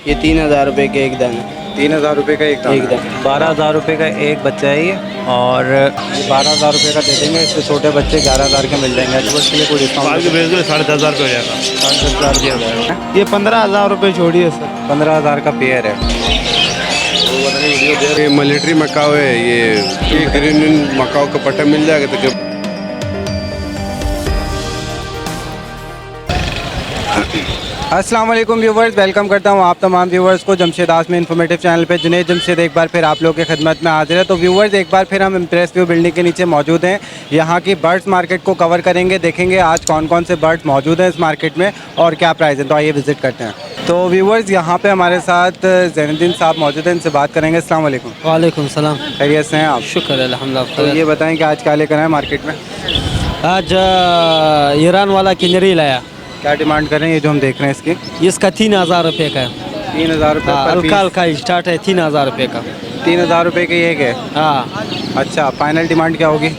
ये 3,000 रुपये के एक दाना। 3,000 रुपये का एक दाना। 12,000 रुपये का एक बच्चा है ये, और 12,000 रुपये का दे देंगे। इससे छोटे बच्चे 11,000 के मिल जाएंगे। तो उसके लिए कोई डिस्काउंट? 10,500 रुपये हो जाएगा। 10,500 हो जाएगा। ये 15,000 रुपये छोड़ी है सर। 15,000 का पेयर है। ये मिलिट्री मकाओ है, ये ग्रीन मकाओ का पट्टा मिल जाएगा। तो अस्सलाम वालेकुम व्यूवर्स, वेलकम करता हूँ आप तमाम व्यूवर्स को जमशेद आसमी इन्फॉर्मेटिव चैनल पे। जुनैद जमशेद एक बार फिर आप लोग की खिदमत में हाजिर है। तो व्यूवर्स, एक बार फिर हम इम्प्रेस व्यू बिल्डिंग के नीचे मौजूद हैं। यहाँ की बर्ड्स मार्केट को कवर करेंगे, देखेंगे आज कौन कौन से बर्ड्स मौजूद हैं इस मार्केट में और क्या प्राइस है। तो आइए विज़िट करते हैं। तो व्यूवर्स, यहाँ पे हमारे साथ ज़ैनुद्दीन साहब मौजूद हैं, इनसे बात करेंगे। अस्सलाम वालेकुम। वालेकुम सलाम। खैरियत से हैं आप? शुक्र अल्हम्दुलिल्लाह। तो ये बताएँ कि आज क्या लेकर आए मार्केट में? आज ईरान वाला किनरी लाया। क्या डिमांड कर रहे हैं ये जो हम देख रहे हैं इसकी? इसका 3,000 रुपये का है। 3,000 रुपये पर हल्का हल्का स्टार्ट है 3,000 रुपये का। 3,000 रुपये के एक है। हाँ, अच्छा, फाइनल डिमांड क्या होगी?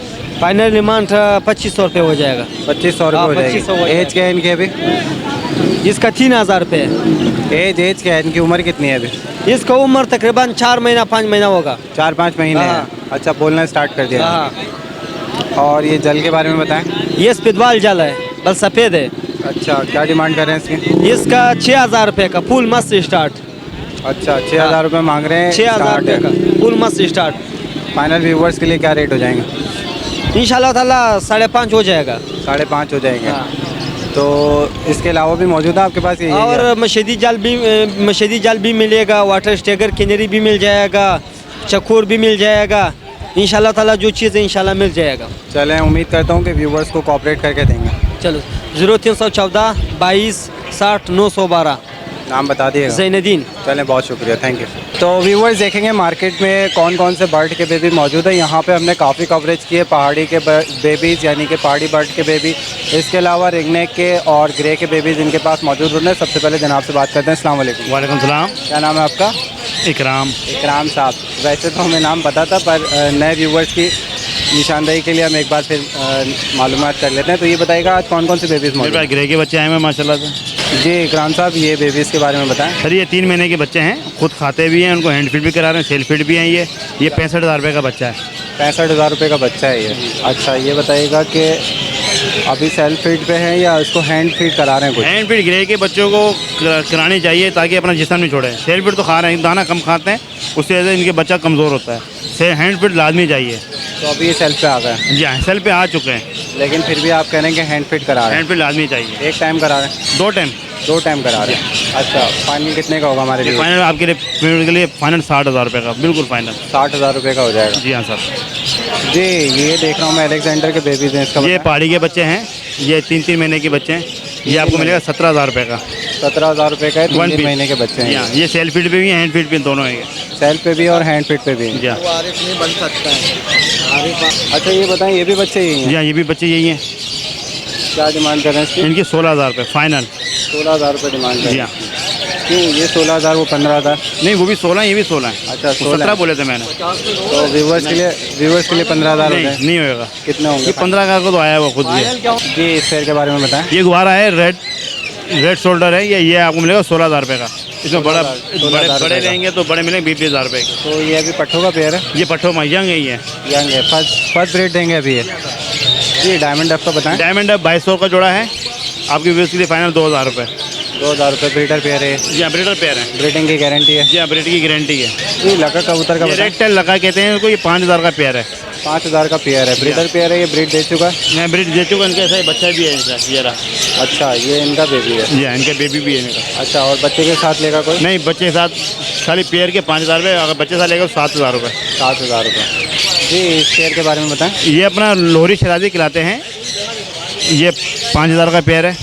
फाइनल डिमांड 2,500 रुपये हो जाएगा। 2,500 रुपये हो जाएगी। 2500 हो जाएगा। एज क्या है इनकी अभी? इसका 3,000 रुपये है। एज क्या है इनकी? उम्र कितनी है अभी? इसका उम्र तकरीबन 4 महीना 5 महीना होगा। 4-5 महीने है। हाँ। अच्छा, बोलना स्टार्ट कर दिया। हाँ, और ये जल के बारे में बताएं। ये स्पिदवाल जल है, बस सफ़ेद है। अच्छा, क्या डिमांड कर रहे हैं इसकी? इसका 6,000 रुपये का फुल मस्त स्टार्ट। अच्छा, 6,000 रुपये मांग रहे हैं। 6,000 रुपये का फुल मस्त स्टार्ट। फाइनल व्यूवर्स के लिए क्या रेट हो जाएंगे? इंशाल्लाह ताला 5.5 हो जाएगा। 5.5 हो जाएंगे। हाँ। तो इसके अलावा भी मौजूद है आपके पास? ये और मशहदी जाल भी मिलेगा, वाटर स्टेगर किनरी भी मिल जाएगा, चकोर भी मिल जाएगा। इंशाल्लाह ताला जो चीज़ है इंशाल्लाह मिल जाएगा। चलें, उम्मीद करता हूँ कि व्यूवर्स को कोऑपरेट करके देंगे। चलो 0314 22 60 912। नाम बता दिएगा। ज़ैनुद्दीन। चलें, बहुत शुक्रिया, थैंक यू। तो व्यूवर्स, देखेंगे मार्केट में कौन कौन से बर्ड के बेबी मौजूद है। यहाँ पे हमने काफ़ी कवरेज की है पहाड़ी के बेबीज़, यानी कि पहाड़ी बर्ड के बेबी। इसके अलावा रिंगनेक के और ग्रे के बेबीज़ इनके पास मौजूद होते हैं। सबसे पहले जनाब से बात करते हैं। अस्सलाम वालेकुम। वालेकुम सलाम। क्या नाम है आपका? इकराम। इकराम साहब। वैसे तो हमें नाम पता था, पर नए व्यूवर्स की निशानदेही के लिए हम एक बार फिर मालूमात कर लेते हैं। तो ये बताइएगा आज कौन कौन से बेबीज़ मेरे मौजूद पास ग्रे के बच्चे आए हैं माशाल्लाह से। जी इकराम साहब, ये बेबीज़ के बारे में बताएं। सर ये 3 महीने के बच्चे हैं, खुद खाते भी हैं, उनको हैंड फीड भी करा रहे हैं, सेल्फ फीड भी हैं। ये 65,000 रुपये का बच्चा है। 65,000 रुपये का बच्चा है ये। अच्छा, ये बताइएगा कि अभी सेल्फ फीड पे है या इसको हैंड फीड करा रहे हैं कुछ? हैंड फीड ग्रे के बच्चों को करानी चाहिए ताकि अपना जिस्म नहीं छोड़े। सेल्फ फीड तो खा रहे हैं, दाना कम खाते हैं, उससे वजह से इनके बच्चा कमज़ोर होता है। हैंड फीड लाजमी चाहिए। तो अभी ये सेल्फ पे आ गए हैं, जी हाँ, सेल्फ पे आ चुके हैं, लेकिन फिर भी आप कह रहे हैं कि हैंड फीड करा रहे हैं। हैंड फीड लाजमी चाहिए। एक टाइम करा रहे हैं? 2 टाइम। 2 टाइम करा रहे हैं। अच्छा, फाइनल कितने का होगा हमारे लिए? फाइनल आपके लिए पेमेंट के लिए फाइनल 60,000 रुपये का, बिल्कुल फाइनल 60,000 रुपये का हो जाएगा। जी हाँ सर। जी, ये देख रहा हूँ मैं अलेक्जेंडर के बेबीज़ हैं। इसका ये बताएं। पहाड़ी के बच्चे हैं, ये 3-3 महीने के बच्चे हैं। ये आपको मिलेगा 17,000 रुपये का। 17,000 रुपये का है। 1 3 महीने के बच्चे जी हैं। हाँ, ये सेल्फ फीड पे भी हैं, हैंड फीड पे दोनों हैं। सेल्फ पे भी और हैंड फीड पे भी। जी हाँ। नहीं बन सकता है। अच्छा, ये बताएं, ये भी बच्चे ही जी हैं? हाँ, ये भी बच्चे यही हैं। क्या डिमांड कर रहे हैं इसकी? इनकी 16,000 रुपये फाइनल। 16,000 रुपये डिमांड कर जी रहे हाँ। हैं। क्यों ये 16,000 वो 15,000? नहीं, वो भी 16 है, ये भी 16 है। अच्छा, 16 17 बोले थे मैंने। तो व्यूवर्स के लिए 15,000 हो नहीं, जाए? नहीं होगा। कितने होंगे? ये 15 का तो आया हुआ खुद ये। जी, इस शेयर के बारे में बताएं। ये गुब्बारा है, रेड शोल्डर है। ये आपको मिलेगा 16,000 रुपये का। इसमें बड़े 16,000 बड़े रहेंगे तो बड़े मिलेंगे 20,000 रुपये के। तो ये अभी पट्ठों का पेयर है? ये पट्ठो यंग है, ये यंग है। फर्स्ट रेट देंगे अभी ये? जी, डायमंड डफ का बताएं। डायमंड है 2200 का जोड़ा है। आपकी व्यूज़ के लिए फाइनल 2,000 रुपये। 2,000 रुपये। ब्रीडर पेयर है? जी हाँ, ब्रीडर पेयर है। ब्रीडिंग की गारंटी है? जी हाँ, ब्रीड की गारंटी है। जी, लका कबूतर का ये बताएं। रेड टेल लगा कहते हैं इनको। ये 5,000 का पेयर है। 5,000 का पेयर है। ब्रीडर पेयर है? ये ब्रीड दे चुका है? मैं ब्रीड दे चुका, इनका ऐसा ही बच्चा भी है इनका, ये रहा। अच्छा, ये इनका बेबी है? जी हाँ, इनका बेबी भी है इनका। अच्छा, और बच्चे के साथ लेगा कोई? नहीं, बच्चे के साथ खाली पेयर के 5,000 रुपये, अगर बच्चे के साथ लेगा तो 7,000 रुपये। 7,000 रुपये। जी, इस शेयर के बारे में बताएं। ये अपना लोहरी शराजी खिलाते हैं। ये 5,000 का पेयर है।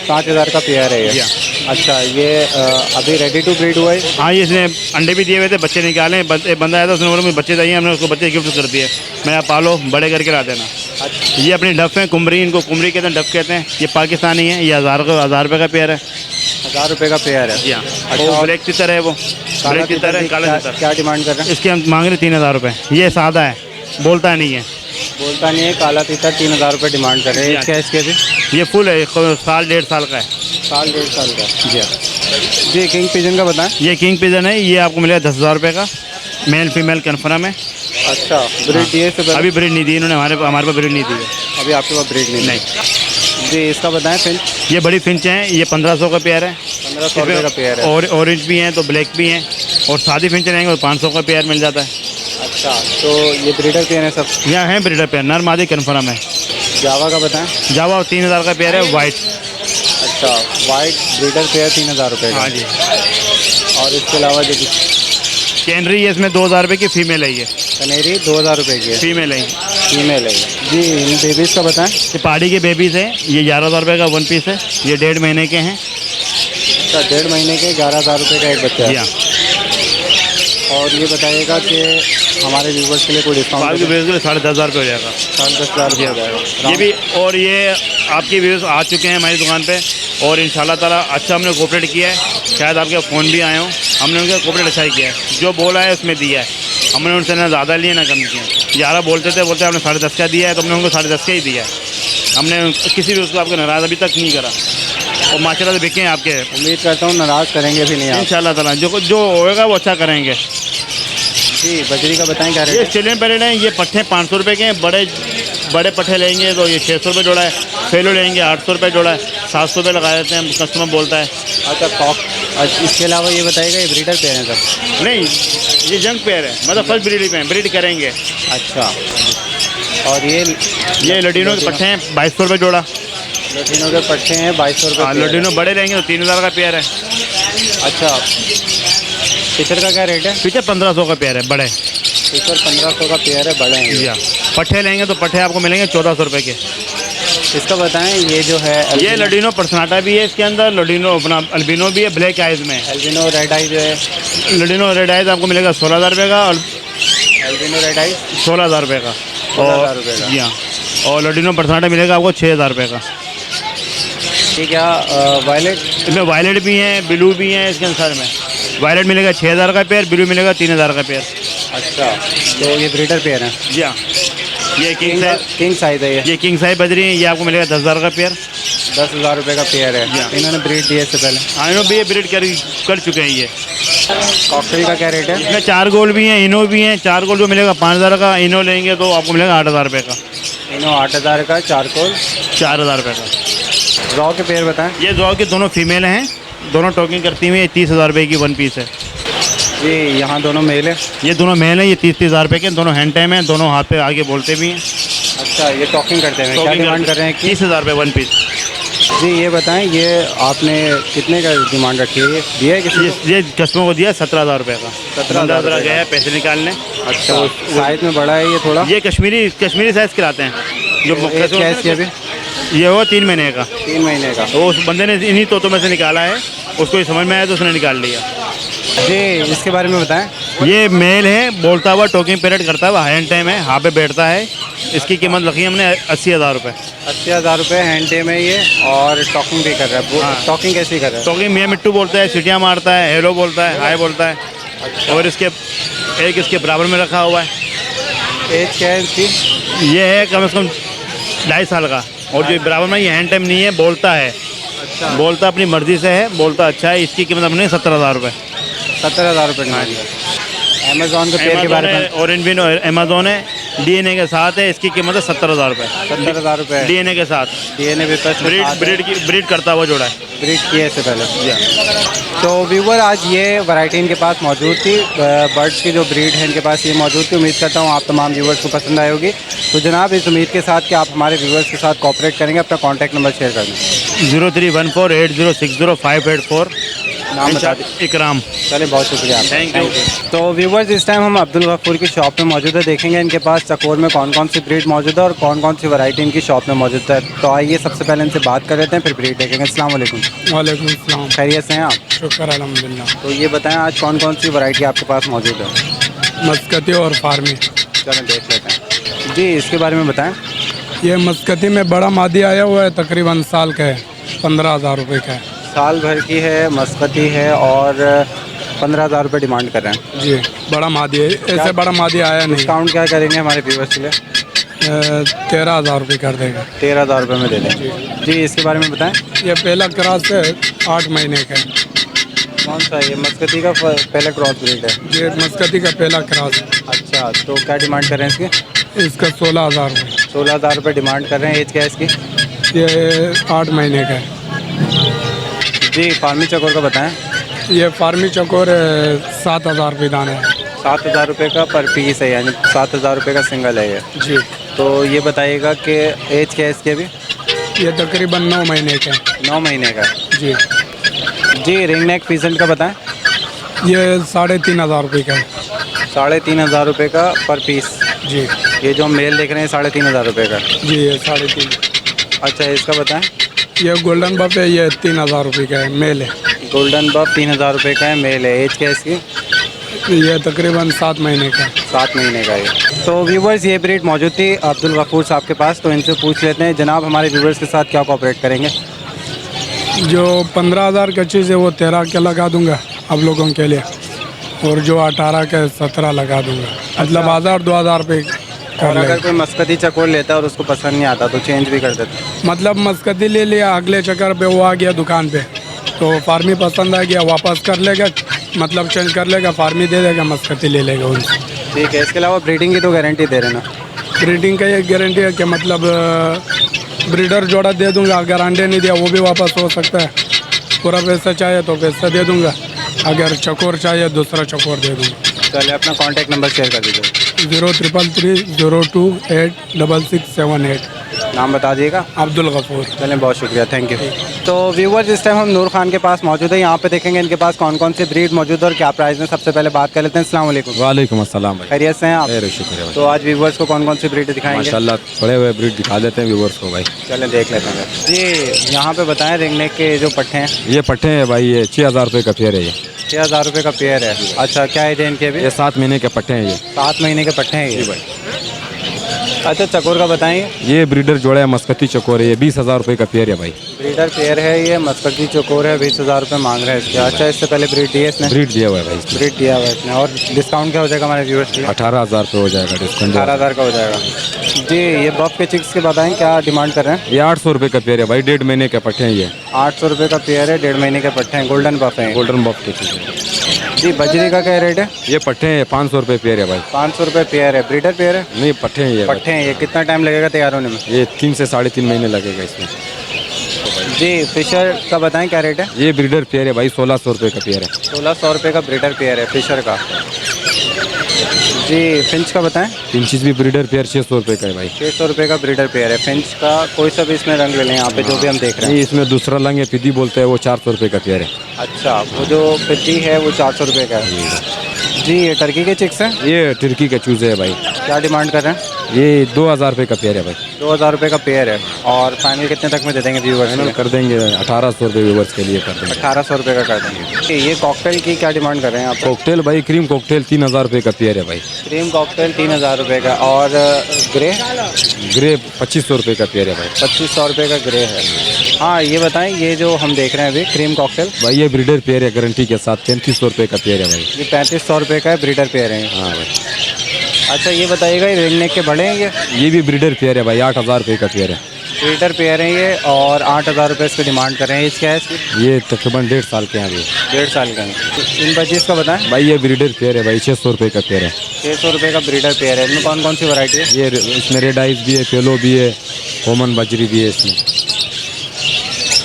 5,000 का पेयर है ये? अच्छा, ये अभी रेडी टू ब्रीड हुआ है? हाँ, ये इसने अंडे भी दिए हुए थे, बच्चे निकाले। एक बंदा आया था, उसने बोला मुझे बच्चे चाहिए, हमने उसको बच्चे गिफ्ट कर दिए। मैं आप पालो, बड़े करके ला देना। अच्छा। ये अपनी डफ है, कुमरी, इनको कुमरी कहते हैं, डफ कहते हैं। ये पाकिस्तानी है। ये 1,000 रुपये का पेयर है। 1,000 रुपये का पेयर है? जी हाँ। अच्छा, वो ब्लैक तितर है, वो ब्लैक तितर है, काला तितर। क्या डिमांड कर रहे हैं? इसके हम मांग रहे 3,000 रुपये। ये सादा है, बोलता नहीं है। बोलता नहीं है, काला तीतर। 3,000 रुपये डिमांड कर रहे हैं। क्या इसके भी? ये फुल है, 1 साल 1.5 साल का है। साल 1.5 साल का? जी हाँ। जी किंग पिजन का बताएं। ये किंग पिजन है, ये आपको मिलेगा 10,000 रुपये का, मेल फीमेल कन्फर्म है। अच्छा ब्रीड दिए से पहले? अभी ब्रीड नहीं दी इन्होंने, हमारे पास ब्रीड नहीं दी है अभी आपके पास ब्रीड नहीं? जी इसका बताएं फिर। ये बड़ी फिंच हैं, ये 1500 का पेयर है। 1500 रुपये का पेयर है। और ऑरेंज भी हैं तो ब्लैक भी हैं, और सादी फिंच रहेंगे तो 500 का पेयर मिल जाता है। अच्छा तो ये ब्रीडर पेयर है सब? यहाँ है ब्रीडर पेयर, नर मादी कन्फर्म है। जावा का बताएं। जावा 3000 का पेयर है, वाइट। अच्छा वाइट ब्रीडर पेयर 3000 रुपये का। हाँ जी। और इसके अलावा जो कैनरी है इसमें 2000 रुपये की, फीमेल है ये। कनेरी 2000 रुपये की है, फीमेल है। फीमेल है। जी इन बेबीज़ का बताएं। ये पहाड़ी के बेबीज़ हैं, ये 11,000 रुपये का 1 पीस है, ये 1.5 महीने के हैं। अच्छा 1.5 महीने के 11,000 रुपये का एक बच्चा जी है। हाँ। और ये बताइएगा कि हमारे व्यूवर्स के लिए कोई डिस्काउंट? बाल के बेबीज़ के लिए 10,500 रुपये हो जाएगा। 10,500 रुपये हो जाएगा ये भी, और ये आपके व्यूज़ आ चुके हैं हमारी दुकान पे, और इंशाल्लाह ताला अच्छा हमने कोऑपरेट किया है। शायद आपके फ़ोन भी आए हों, हमने उनका कोऑपरेट अच्छा ही किया है। जो बोला है उसमें दिया है हमने, उनसे ना ज़्यादा लिए ना कम किया। 11 बोलते आपने 10.5 का दिया है, तो हमने उनको 10.5 का ही दिया है। हमने किसी भी उसको आपको नाराज़ अभी तक नहीं करा, और माशाल्लाह से बिके हैं आपके। उम्मीद करता हूँ नाराज़ करेंगे भी नहीं आप। इंशाल्लाह ताला जो होएगा वो अच्छा करेंगे। जी बजरी का बताएं क्या रेट ये है? ऑस्ट्रेलियन पैरेट हैं, ये पट्ठे 500 रुपये के हैं। बड़े पट्ठे लेंगे तो ये 600 रुपये जोड़ा है। फेलो लेंगे 800 रुपये जोड़ा है, 700 रुपये लगा देते हैं, कस्टमर बोलता है। अच्छा कॉक। इसके अलावा ये बताइएगा ये ब्रीडर पेयर हैं सब? नहीं, ये जंग पेयर है, मतलब फर्स्ट ब्रीड पे ब्रीड करेंगे। अच्छा और ये लडीनो के पट्ठे हैं 2200 रुपये जोड़ा। लटीनों के पट्टे हैं 2200 रुपये। हाँ, लडीनो बड़े रहेंगे तो 3000 का पेयर है। अच्छा पिचर का क्या रेट है? पीछे 1500 का पेयर है, बड़े। पिचर 1500 का पेयर है, बड़े हैं। जी हाँ। पट्ठे लेंगे तो पट्ठे आपको मिलेंगे 1400 रुपये के। इसका बताएं ये जो है ये लडीनो पर्सनाटा भी है इसके अंदर, लडीनो अपना अल्बिनो भी है, ब्लैक आइज में। एल्बिनो रेड आई जो है, लडीनो रेड आइज आपको मिलेगा 16,000 रुपये का, और एल्बिनो रेड आई 16,000 रुपये का। 16,000 रुपये का। जी हाँ। और लडीनो पर्सनाटा मिलेगा आपको 6,000 रुपये का। ठीक है। वायलेट? इसमें वायलेट भी हैं, ब्लू भी हैं इसके अंदर में। वायलेट मिलेगा 6,000 का पेयर, ब्लू मिलेगा 3,000 का पेयर। अच्छा तो ये ब्रीडर पेयर है? जी हाँ। ये किंग साइज है ये किंग साइज बजरी है, ये आपको मिलेगा 10,000 का पेयर। 10,000 रुपये का पेयर है। हाँ। इन्होंने ब्रीड दिए इससे पहले? हाँ, इन्हों भी ये ब्रीड कर चुके हैं। ये कॉकटेल का क्या रेट है? इसमें 4 गोल भी हैं, इनो भी हैं। 4 गोल जो मिलेगा 5,000 का, इनो लेंगे तो आपको मिलेगा 8,000 रुपये का। इनो 8,000 का, चारकोल 4,000 रुपये का। रॉ के पेयर बताएं। ये जॉ की दोनों फीमेल हैं, दोनों टॉकिंग करती हुई। 30,000 रुपये की 1 पीस है। जी यहाँ दोनों मेल है? ये दोनों मेल हैं, ये 30,000 रुपये के, दोनों हैंड टाइम हैं, दोनों हाथ पे आगे बोलते भी हैं। अच्छा ये टॉकिंग करते हैं, क्या डिमांड कर रहे हैं? 30,000 रुपये 1 पीस। जी ये बताएं ये आपने कितने का डिमांड रखी है? ये दिया है किसी को? ये कस्टमर को दिया 17,000 रुपये का। 17,000 रुपये गया है पैसे निकालने। अच्छा साइज में बड़ा है ये थोड़ा? ये कश्मीरी साइज़ खिलाते हैं। जो एज क्या है इसकी अभी? ये हुआ 3 महीने का। 3 महीने का। तो उस बंदे ने इन्हीं तोतों में से निकाला है, उसको ये समझ में आया तो उसने निकाल लिया। जी इसके बारे में बताएं। ये मेल है, बोलता हुआ टॉकिंग पीरियड करता हुआ, हैंड टाइम है, हाँ पे बैठता है। इसकी कीमत रखी है हमने 80,000 रुपये। 80,000 रुपये हैंड डे में ये, और टॉकिंग भी कर रहा है। हाँ। टॉकिंग कैसी कर रहा है? टॉकिंग मियाँ मिट्टू बोलता है, सीटियाँ मारता है, हेलो बोलता है, हाय बोलता है। अच्छा। और इसके बराबर में रखा हुआ है। एज क्या है इसकी? ये है कम से कम 2.5 साल का, और जो बराबर में ये हैंड टाइम नहीं है, बोलता है। अच्छा बोलता अपनी मर्जी से है, बोलता अच्छा है। इसकी कीमत हमने 17,000 रुपये। 17,000 रुपये हाँ डिमांड है। अमेज़ॉन के पेयर के बारे में? ऑरेंज बिन अमेज़ॉन है, डीएनए के साथ है। इसकी कीमत है 17,000 रुपये। 17,000 रुपये डीएनए के साथ। डीएनए पेपर्स के साथ है। ब्रीड करता हुआ जोड़ा है। ब्रीड किए इससे पहले। तो व्यूवर आज ये वैरायटी इनके पास मौजूद थी, बर्ड्स की जो ब्रीड है इनके पास ये मौजूद थी। उम्मीद करता हूँ आप तमाम व्यूवर्स को पसंद आई होगी। तो जनाब इस उम्मीद के साथ कि आप हमारे व्यूवर्स के साथ कोऑपरेट करेंगे, अपना कॉन्टैक्ट नंबर शेयर कर दें। 031480605584। नाम बता दीजिए। इकराम। चलिए बहुत शुक्रिया आपका। Thank you। तो व्यूवर्स इस टाइम हम अब्दुल गफूर की शॉप में मौजूद है। देखेंगे इनके पास चकोर में कौन कौन सी ब्रीड मौजूद है और कौन कौन सी वैरायटी इनकी शॉप में मौजूद है। तो आइए सबसे पहले इनसे बात कर लेते हैं, फिर ब्रीड देखेंगे। अस्सलाम वालेकुम। वालेकुम अस्सलाम। खैरियत से हैं आप? शुक्र अल्हम्दुलिल्लाह। तो ये बताएं आज कौन कौन सी वैरायटी आपके पास मौजूद है? मस्कती और फार्मी। चलें देख लेते हैं। जी इसके बारे में बताएं। ये मस्कती में बड़ा मादी आया हुआ है, तकरीबन साल का है, 15,000 रुपये का है। साल भर की है, मस्कती है, और 15,000 रुपये डिमांड कर रहे हैं। जी बड़ा मादी है, ऐसे बड़ा मादी आया नहीं। डिस्काउंट क्या करेंगे हमारे व्यूवर्स के लिए? 13,000 रुपये कर देगा। 13,000 रुपये में दे देंगे। जी इसके बारे में बताएं। ये पहला क्रॉस है, 8 महीने का है। कौन सा है? ये मस्कती का पहला क्रॉस ब्रीड है। ये मस्कती का पहला क्रॉस। अच्छा, तो क्या डिमांड कर रहे हैं इसकी? इसका 16,000 रुपये। 16,000 रुपये डिमांड कर रहे हैं। एज क्या है इसकी? ये 8 महीने का है। जी, फार्मी चकोर का बताएं। ये फार्मी चकोर 7,000 रुपये दाना है। 7,000 रुपये का पर पीस है, यानी 7,000 रुपये का सिंगल है ये। जी। तो ये बताइएगा कि एज क्या है इसकी अभी? ये तकरीबन 9 महीने का है। 9 महीने का। जी। जी, रिंग नेक पीसेंट का बताएं। ये 3,500 रुपये का है। 3,500 रुपये का पर पीस। जी। ये जो हम मेल देख रहे हैं 3,500 रुपये का। जी, ये 3,500। अच्छा, इसका बताएं। ये गोल्डन बफ है, ये 3,000 रुपये का है, मेल है। गोल्डन बफ 3,000 रुपये का है, मेल है। एज क्या है इसकी? ये तकरीबन 7 महीने का है। 7 महीने का है। तो व्यूवर्स, ये ब्रीड मौजूद थी अब्दुल गफूर साहब के पास, तो इनसे पूछ लेते हैं जनाब हमारे व्यूवर्स के साथ क्या कोऑपरेट करेंगे। जो 15,000 का चीज़ है वो 13 के लगा दूंगा आप लोगों के लिए, और जो 18 के 17 लगा दूंगा। मतलब 1,000-2,000 रुपये कर और अगर लेगा। कोई मस्कती चकोर लेता है और उसको पसंद नहीं आता तो चेंज भी कर देते? मतलब मस्कती ले लिया, अगले चक्कर पे वो आ गया दुकान पे, तो फार्मी पसंद आ गया, वापस कर लेगा, मतलब चेंज कर लेगा, फार्मी दे देगा, मस्कती ले लेगा उनसे। ठीक है। इसके अलावा ब्रीडिंग की तो गारंटी दे रहे ना? ब्रीडिंग का ये गारंटी है कि मतलब ब्रीडर जोड़ा दे दूंगा, अगर अंडे नहीं दिया वो भी वापस हो सकता है। पूरा पैसा चाहिए तो पैसा दे दूंगा, अगर चकोर चाहिए दूसरा चकोर दे दूंगा। चलिए, अपना कॉन्टैक्ट नंबर शेयर कर दीजिए। 0333028667 नाम बता दीजिएगा। अब्दुल गफूर। चलें, बहुत शुक्रिया, थैंक यू। तो व्यूवर्स, इस टाइम हम नूर खान के पास मौजूद है। यहाँ पे देखेंगे इनके पास कौन कौन से ब्रीड मौजूद है और क्या प्राइस में। सबसे पहले बात कर लेते हैं। अस्सलाम वालेकुम। वालेकुम अस्सलाम भाई। खैरियत से हैं आप? शुक्रिया भाई। तो आज व्यूवर्स को कौन कौन सी ब्रीड दिखाएंगे? माशाल्लाह बड़े हुए ब्रीड दिखा देते हैं व्यूवर्स को भाई। चलें, देख लेते हैं जी। यहाँ पे बताएं रिंग नेक के जो पट्टे हैं। ये पट्टे हैं भाई, ये 6,000 रुपये का पेयर है। ये 6,000 रुपये का पेयर है। अच्छा, क्या है इनके अभी? ये 7 महीने के पट्टे हैं। ये 7 महीने के पट्टे हैं ये। भाई। अच्छा, चकोर का बताएंगे। ये ब्रीडर जोड़ा है, मस्कती चकोर है, ये 20,000 रुपये का पेयर है भाई। ब्रीडर पेयर है ये, मस्कती चकोर है, 20,000 रुपये मांग रहे हैं इसके। अच्छा, इससे पहले ब्रीड दी है इसने? ब्रीड दिया हुआ है भाई। ब्रीड दिया हुआ है इसने। और डिस्काउंट क्या हो जाएगा हमारे व्यूअर्स के लिए? 18,000 रुपये हो जाएगा डिस्काउंट। 18,000 का हो जाएगा जी। ये बफ के चिक्स के बताएं, क्या डिमांड कर रहे हैं? ये 800 रुपये का पेयर है भाई, 1.5 महीने के पट्टे हैं ये। 800 रुपये का पेयर है, 1.5 महीने के पट्टे हैं, गोल्डन बफ हैं। गोल्डन बफ के चीज़ जी, बजरी का क्या रेट है? ये पट्टे हैं, 500 रुपये पेयर है भाई। 500 रुपये पेयर है। ब्रीडर पेयर है? नहीं, पट्टे हैं ये भाई। पट्टे हैं ये। कितना टाइम लगेगा तैयार होने में? ये 3 से 3.5 महीने लगेगा इसमें। जी, फिशर का बताएं क्या रेट है? ये ब्रीडर पेयर है भाई, 1,600 रुपये का पेयर है। 1,600 रुपये का ब्रीडर पेयर है फिशर का। जी, फिंच का बताएं। फिंचिस भी ब्रीडर पेयर 600 रुपये का है भाई। 600 रुपये का ब्रीडर पेयर है फिंच का। कोई सा भी इसमें रंग ले लें यहाँ पे, जो भी हम देख रहे हैं। नहीं, इसमें दूसरा रंग है, पिदी बोलते हैं, वो 400 रुपये का पेयर है। अच्छा, वो जो पिद्दी है वो 400 रुपये का है जी। ये टर्की के चिक्स हैं? ये तुर्की के चूज़े है भाई। क्या डिमांड कर रहे हैं? ये 2,000 रुपये का पेयर है भाई। 2,000 रुपये का पेयर है। और फाइनल कितने तक में दे देंगे व्यूवर्स? फाइनल कर देंगे 1,800 रुपये व्यूवर्स के लिए कर देंगे। 1,800 रुपये का कर देंगे। ये कॉकटेल की क्या डिमांड कर रहे हैं आप? कॉकटेल भाई, क्रीम कॉकटेल 3,000 रुपये का पेयर है भाई। क्रीम कॉकटेल 3,000 रुपये का। और ग्रे? ग्रे 2,500 रुपये का पेयर है भाई। 2,500 रुपये का ग्रे है। हाँ, ये बताएं, ये जो हम देख रहे हैं अभी क्रीम कॉकटेल? भाई ये ब्रीडर पेयर है गारंटी के साथ, 3,500 रुपये का पेयर है भाई। ये 3,500 रुपये का है, ब्रीडर पेयर है। हाँ भाई। अच्छा, ये बताइएगा, ये रिंग नेक के बड़े हैं ये भी ब्रीडर पेयर है भाई, 8,000 रुपये का पेयर है। ब्रीडर पेयर है ये, और 8,000 रुपये इसकी डिमांड कर रहे हैं। इसका है इसकी? ये तकरीबन 1.5 साल के हैं अभी। 1.5 साल का है। इन बच्चीज़ का बताएं। भाई ये ब्रीडर पेयर है भाई, 600 रुपये का पेयर है। 600 रुपये का ब्रीडर पेयर है। इनमें कौन कौन सी वैरायटी है? ये इसमें रेड आइस भी है, पेलो भी है, कॉमन बजरी भी है इसमें।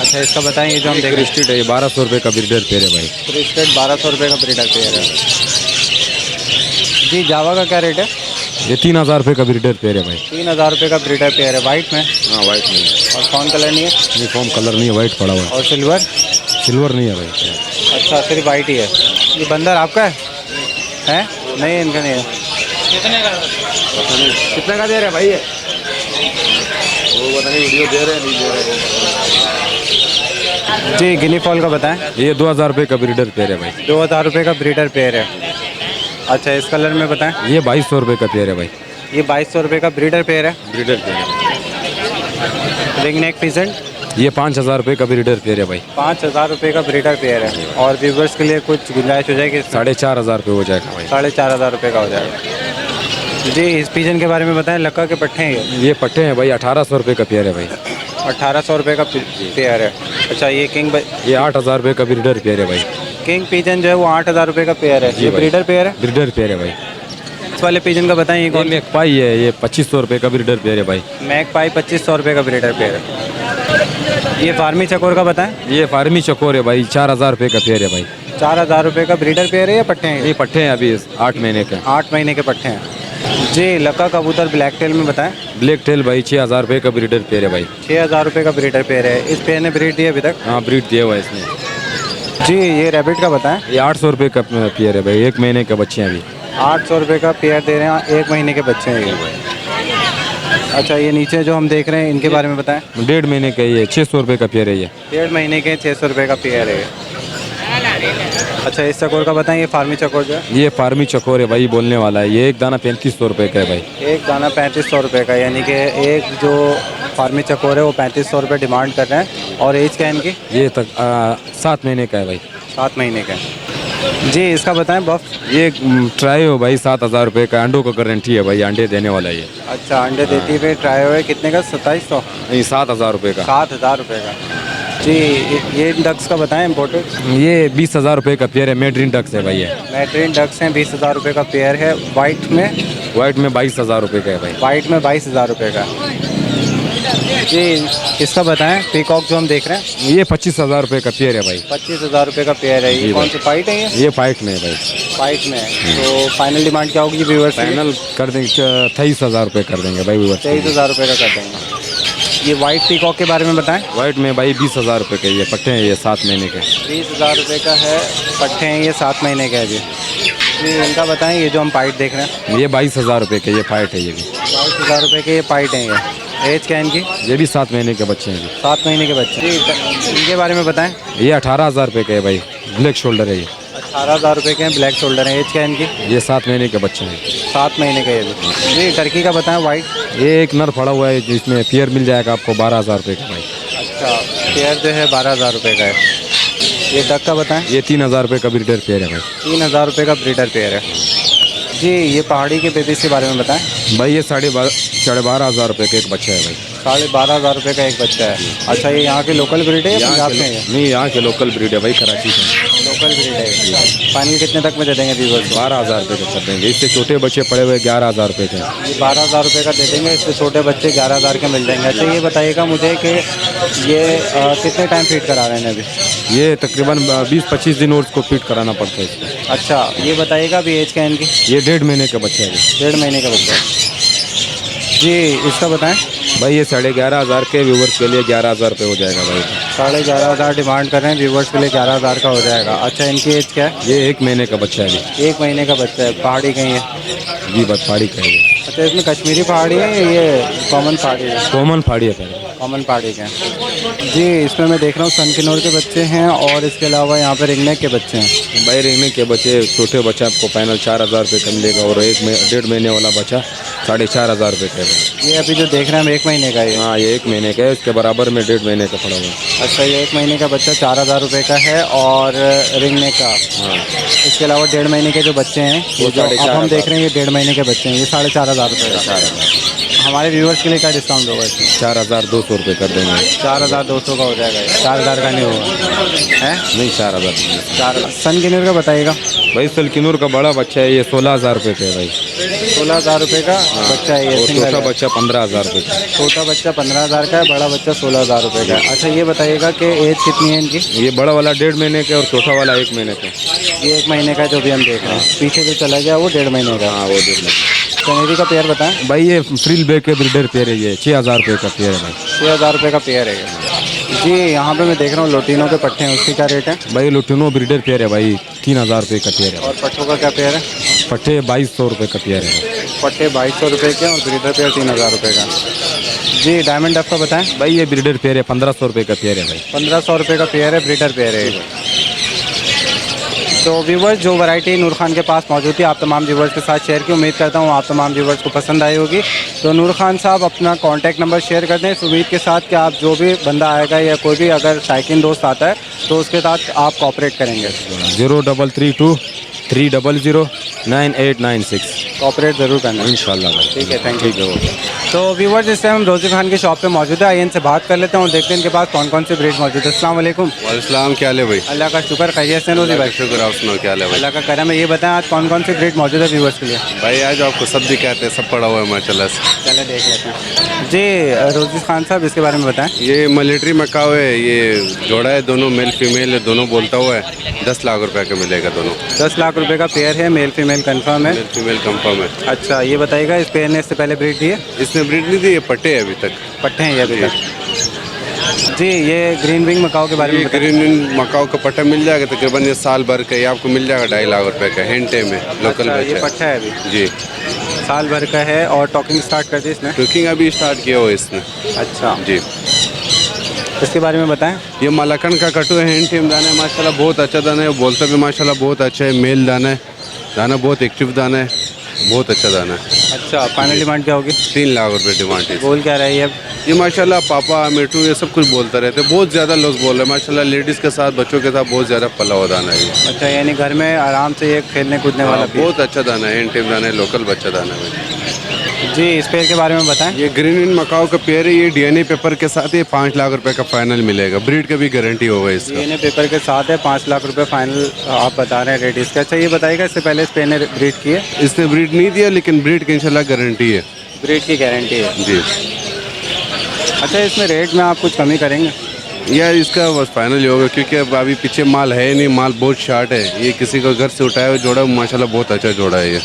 अच्छा, इसका बताएं, ये जो हम देख रहे हैं क्रिस्टेड है, ये 1,200 रुपये का ब्रीडर पेयर है भाई। क्रिस्टेड 1,200 रुपये का ब्रीडर पेयर है जी। जावा का क्या रेट है? ये 3,000 रुपये का ब्रीडर पेयर है भाई। 3,000 रुपये का ब्रीडर पेयर है। वाइट में? हाँ, वाइट नहीं है। और कौन कलर नहीं है? यूनिफॉर्म कलर नहीं है, वाइट पड़ा हुआ है। और सिल्वर? सिल्वर नहीं है भाई। अच्छा, सिर्फ वाइट ही है। ये बंदर आपका है? नहीं, इनका नहीं है। कितने का दे रहे हैं भाई ये? वो पता नहीं, वीडियो दे रहे हैं नहीं दे रहे। जी, गिनी फॉल का बताएं। ये 2,000 रुपये का ब्रीडर पेयर है भाई। 2,000 रुपये का ब्रीडर पेयर है। अच्छा, इस कलर में बताएं। ये 2,200 रुपये का पेयर है भाई। ये 2,200 रुपये का ब्रीडर पेयर है। ब्रीडर पेयर है। Ring neck pheasant? ये 5,000 रुपये का ब्रीडर पेयर है भाई। 5,000 रुपये का ब्रीडर पेयर है। और व्यूवर्स के लिए कुछ गुंजाइश हो जाएगी? 4,500 रुपये हो जाएगा भाई। 4,500 रुपये का हो जाएगा जी। इस पीजन के बारे में बताएं। लक्का के पट्टे हैं ये पट्टे हैं भाई, 1,800 रुपये का पेयर है भाई। 1,800 रुपये का पेयर है। अच्छा, ये किंग ये 8,000 रुपये का ब्रीडर पेयर है भाई। किंग पिजन जो है वो 8,000 रुपये का पेयर है। ये ब्रीडर पेयर है। ब्रीडर पेयर है भाई। इस वाले पिजन का बताएं, ये ये कौन? मैकपाई है, ये 2500 रुपये का ब्रीडर पेयर है भाई। मैकपाई 2500 रुपये का ब्रीडर पेयर है। ये फार्मी चकोर का बताएं। ये फार्मी चकोर है भाई, 4000 रुपये का पेयर है भाई। 4000 रुपये का ब्रीडर पेयर है या पट्टे हैं? ये पट्टे हैं अभी 8 महीने के। 8 महीने के पट्टे हैं जी। लक्का कबूतर ब्लैक टेल में बताएं। ब्लैक टेल भाई 6000 रुपये का ब्रीडर पेयर है भाई। 6000 रुपये का ब्रीडर पेयर है। इस पेयर ने ब्रीड दी अभी तक? हाँ ब्रीड दिया हुआ है इसने जी। ये रैबिट का बताएं। ये 800 रुपये का पेयर है भाई, 1 महीने के बच्चे हैं अभी। 800 रुपये का पेयर दे रहे हैं, 1 महीने के बच्चे हैं ये। अच्छा, ये नीचे जो हम देख रहे हैं इनके बारे में बताएं। 1.5 महीने का ये 600 रुपये का पेयर है ये। 1.5 महीने के 600 रुपये का पेयर है। अच्छा, इस चकोर का बताएं। ये फार्मी चकोर जो है? ये फार्मी चकोर है भाई, बोलने वाला है। ये एक दाना 3500 रुपये का है भाई। एक दाना 3500 रुपये का, यानी कि एक जो फार्मी चकोर है वो 3500 रुपये डिमांड कर रहे हैं। और एज क्या है इनकी? ये तक 7 महीने का है भाई। 7 महीने का जी। इसका बताएं बफ। ये ट्राई हो भाई, 7000 रुपये का। अंडों का गारंटी है भाई, अंडे देने वाला ये। अच्छा, अंडे देती है। ट्राई है कितने का? 2700? नहीं, 7000 रुपये का। 7000 रुपये का जी। ये डक्स का बताएं इम्पोर्टेड। ये 20000 रुपये का पेयर है, मेड्रिन डक्स है भाई ये। मैट्रिन डक्स हैं, 20000 रुपये का पेयर है। वाइट में? वाइट में 22000 रुपये का है भाई। वाइट में 22000 रुपये का जी। इसका बताएं पीकॉक जो हम देख रहे हैं। ये 25000 रुपये का पेयर है भाई। 25000 रुपये का पेयर है। ये जी कौन भाई। सी फाइट है? ये फाइट में है भाई। फाइट में है। तो फाइनल डिमांड क्या होगी व्यूअर्स? फाइनल कर देंगे 23000 रुपये कर देंगे भाई व्यूअर्स। 23000 रुपये का कर देंगे। ये वाइट पीकॉक के बारे में बताएं। वाइट में भाई 20000 रुपये के ये पट्टे हैं, ये 7 महीने के। 20000 रुपये का है, पट्टे हैं ये 7 महीने का है जी। इनका बताएं। ये जो हम पाइट देख रहे हैं, ये 22000 रुपये के ये फाइट है ये भी। 22000 रुपये के ये पाइट हैं ये। एज क्या है इनकी? ये भी 7 महीने के बच्चे हैं। 7 महीने के बच्चे जी। इनके बारे में बताएं। ये 18000 रुपये के है भाई, ब्लैक शोल्डर है ये। 18000 रुपये के हैं, ब्लैक शोल्डर है। एज क्या है इनकी? ये 7 महीने के बच्चे हैं। 7 महीने का ये भी जी। टर्की का बताएं वाइट। ये एक नर पड़ा हुआ है जिसमें पेयर मिल जाएगा आपको 12000 रुपये का भाई। अच्छा, पेयर जो है 12000 रुपये का है। ये डक का बताएं। ये 3000 रुपये का ब्रीडर पेयर है भाई। 3000 रुपये का ब्रीडर पेयर है जी। ये पहाड़ी के बेबीज के बारे में बताएं। भाई ये 12,500 रुपये का एक बच्चा है भाई। 12,500 रुपये का एक बच्चा है। अच्छा, ये यहाँ के लोकल ब्रीड है या पंजाब में है? नहीं, यहाँ के लोकल ब्रीड है भाई, कराची से। लोकल ब्रीड है। फाइनल कितने तक में दे देंगे व्यूअर्स? 12000 रुपये का कर देंगे। इससे छोटे बच्चे पड़े हुए 11000 रुपये के। ये 12000 रुपये का दे देंगे। इससे छोटे बच्चे 11000 के मिल जाएंगे। अच्छा, ये बताइएगा मुझे कि ये कितने टाइम फीड करा रहे हैं अभी? ये तकरीबन 20-25 दिन और उसको फीड कराना पड़ता है इसको। अच्छा, ये बताइएगा अभी एज क्या है इनकी? ये 1.5 महीने का बच्चा है। 1.5 महीने का बच्चा है जी। इसका बताएं। भाई ये 11500 के व्यूवर्स के लिए 11000 रुपये हो जाएगा भाई। 11500 डिमांड कर रहे हैं व्यूवर्स के लिए, 11000 का हो जाएगा। अच्छा, इनकी एज क्या है? ये 1 महीने का बच्चा है अभी। 1 महीने का बच्चा है। पहाड़ी कहीं है? जी बस पहाड़ी का है ये। अच्छा, इसमें कश्मीरी पहाड़ी है, ये कॉमन पहाड़ी है? कॉमन पहाड़ी है पहले। कॉमन पहाड़ी के जी। इसमें मैं देख रहा हूँ सनकिनोर के बच्चे हैं और इसके अलावा यहाँ पर रिंगनेक के बच्चे हैं। भाई रिंगनेक के बच्चे छोटे बच्चे आपको फाइनल 4000 रुपये का मिलेगा और 1.5 महीने वाला बच्चा 4500 रुपये का है। ये अभी जो देख रहे हैं हम 1 महीने का है। हाँ, ये 1 महीने का है, इसके बराबर में 1.5 महीने का पड़ा हुआ है। अच्छा, ये 1 महीने का बच्चा 4000 रुपये का है और रिंगनेक का। हाँ, इसके अलावा 1.5 महीने के जो बच्चे हैं, ये जो अब हम देख रहे हैं, ये 1.5 महीने के बच्चे हैं। ये 4500 रुपये का। हमारे व्यूवर्स के लिए क्या डिस्काउंट होगा इसमें? 4200 रुपये कर देंगे। 4200 का हो जाएगा। 4000 का नहीं होगा है? नहीं, 4000। 4 सनकिनोर का बताइएगा। भाई सलकिनूर का बड़ा बच्चा है, ये 16000 रुपये का है भाई। 16000 रुपये का बच्चा है ये। और सिंगल छोटा है। बच्चा 15000 रुपये का। छोटा बच्चा 15000 का है, बड़ा बच्चा 16000 रुपये का है। अच्छा, ये बताइएगा कि एज कितनी है इनकी? ये बड़ा वाला 1.5 महीने का और छोटा वाला 1 महीने का। ये 1 महीने का जो भी हम देख रहे हैं। पीछे जो चला गया वो 1.5 महीने का। हाँ, वो 1.5 महीने। कनेरी का पेयर बताएं। भाई ये फ्रिल बैक के ब्रीडर पेयर है, ये 6000 रुपये का पेयर है भाई। 6000 रुपये का पेयर है जी। यहाँ पे मैं देख रहा हूँ लोटिनो के पट्टे हैं, उसकी क्या रेट है? भाई लुटिनो ब्रीडर पेयर है भाई, 3000 रुपये का पेयर है। और पट्टों का क्या पेयर है? पट्टे 2200 रुपये का पेयर है। पट्टे 2200 रुपये के और ब्रीडर पेयर 3000 रुपये का जी। डायमंड डफ का बताएं। भाई ये ब्रीडर पेयर है, 1500 रुपये का पेयर है भाई। 1500 रुपये का पेयर है, ब्रीडर पेयर है। तो व्यूवर्स, जो वैरायटी नूर खान के पास मौजूद थी, आप तमाम व्यूवर्स के साथ शेयर की। उम्मीद करता हूँ आप तमाम व्यूवर्स को पसंद आई होगी। तो नूर खान साहब अपना कॉन्टैक्ट नंबर शेयर कर दें, इस उम्मीद के साथ कि आप जो भी बंदा आएगा या कोई भी अगर शायकीन दोस्त आता है तो उसके साथ आप कोऑपरेट करेंगे। 0332 300 9896। कॉपरेट ज़रूर करना। इंशाल्लाह भाई। ठीक है, थैंक यू। ठीक है, ओके। तो व्यूवर्स, इस टाइम हम रोज़ी खान की शॉप पे मौजूद है। आइए इनसे बात कर लेते हैं और देखते हैं इनके पास कौन कौन सी ब्रीड मौजूद है। अस्सलाम वालेकुम। वालेकुम, क्या हाल है भाई? अल्लाह का शुक्र, खैरियत से रोज़ी भाई? शुक्र, आप सुनाओ क्या हाल है भाई? अल्लाह का करम है। ये बताएं आज कौन कौन सी ब्रीड मौजूद है व्यूवर्स के लिए? भाई आज आपको सब दिखाते हैं, सब पड़ा हुआ है माशाल्लाह से। चले देख लेते हैं जी। रोज़ी खान साहब, इसके बारे में बताएं। ये मिलिट्री मकाओ है, ये जोड़ा है, दोनों मेल फीमेल है, दोनों बोलता हुआ है। 10 लाख रुपए का मिलेगा दोनों। 10 लाख रुपए का पेयर है, मेल फीमेल कंफर्म है। मेल फीमेल कंफर्म है। अच्छा, ये बताइएगा इस पेयर ने इससे पहले ब्रीड दी है? इसने ब्रीड नहीं दी, ये पट्टे है अभी तक। पट्टे हैं ये अभी तक जी। ये ग्रीन विंग मकाओ के बारे में ये बताएं। ग्रीन मकाओ का पट्टा मिल जाएगा तकरीबन, ये साल भर का, ये आपको मिल जाएगा 2.5 लाख रुपए का। हेंटे में लोकल अच्छा, ये बच्चा पट्टा है अभी, है जी। साल भर का है। और टॉकिंग स्टार्ट कर दी इसने? कुकिंग अभी स्टार्ट किया हुआ है इसने। अच्छा जी। इसके बारे में बताएं। ये मलाकन का कटु है, हैंड टीम दाना है, माशाल्लाह बहुत अच्छा दाना है। बोलता भी माशाल्लाह बहुत अच्छा है। मेल दाना है, दाना बहुत एक्टिव दाना है, बहुत अच्छा दाना है। अच्छा, फाइनल डिमांड क्या होगी? 3 लाख रुपए डिमांड है। बोल क्या रही है अब? ये माशाल्लाह पापा मिठू ये सब कुछ बोलता रहते हैं, बहुत ज़्यादा लोग बोल रहे हैं माशाल्लाह। लेडीज़ के साथ बच्चों के साथ बहुत ज़्यादा पला हुआ दाना है ये। अच्छा, यानी घर में आराम से ये खेलने कूदने वाला भी है। बहुत अच्छा दाना है, हैंड टीम दाना है, लोकल बच्चा दाना है। जी, इस पेयर के बारे में बताएं। ये ग्रीन इन मकाओ का पेयर है, ये डीएनए पेपर के साथ ये 5 लाख रुपए का फाइनल मिलेगा। ब्रीड का भी गारंटी होगा इसका। डीएनए पेपर के साथ है, 5 लाख रुपए फाइनल आप बता रहे हैं रेट इसका। अच्छा, ये बताइएगा इससे पहले इस पेयर ने ब्रीड की है? इसने ब्रीड नहीं दिया, लेकिन ब्रीड की इंशाल्लाह गारंटी है। ब्रीड की गारंटी है जी। अच्छा, इसमें रेट में आप कुछ कमी करेंगे? यार इसका बस फाइनल ही होगा, क्योंकि अब अभी पीछे माल है नहीं, माल बहुत शार्ट है। ये किसी को घर से उठाया हुआ जोड़ा, माशाल्लाह बहुत अच्छा जोड़ा है ये।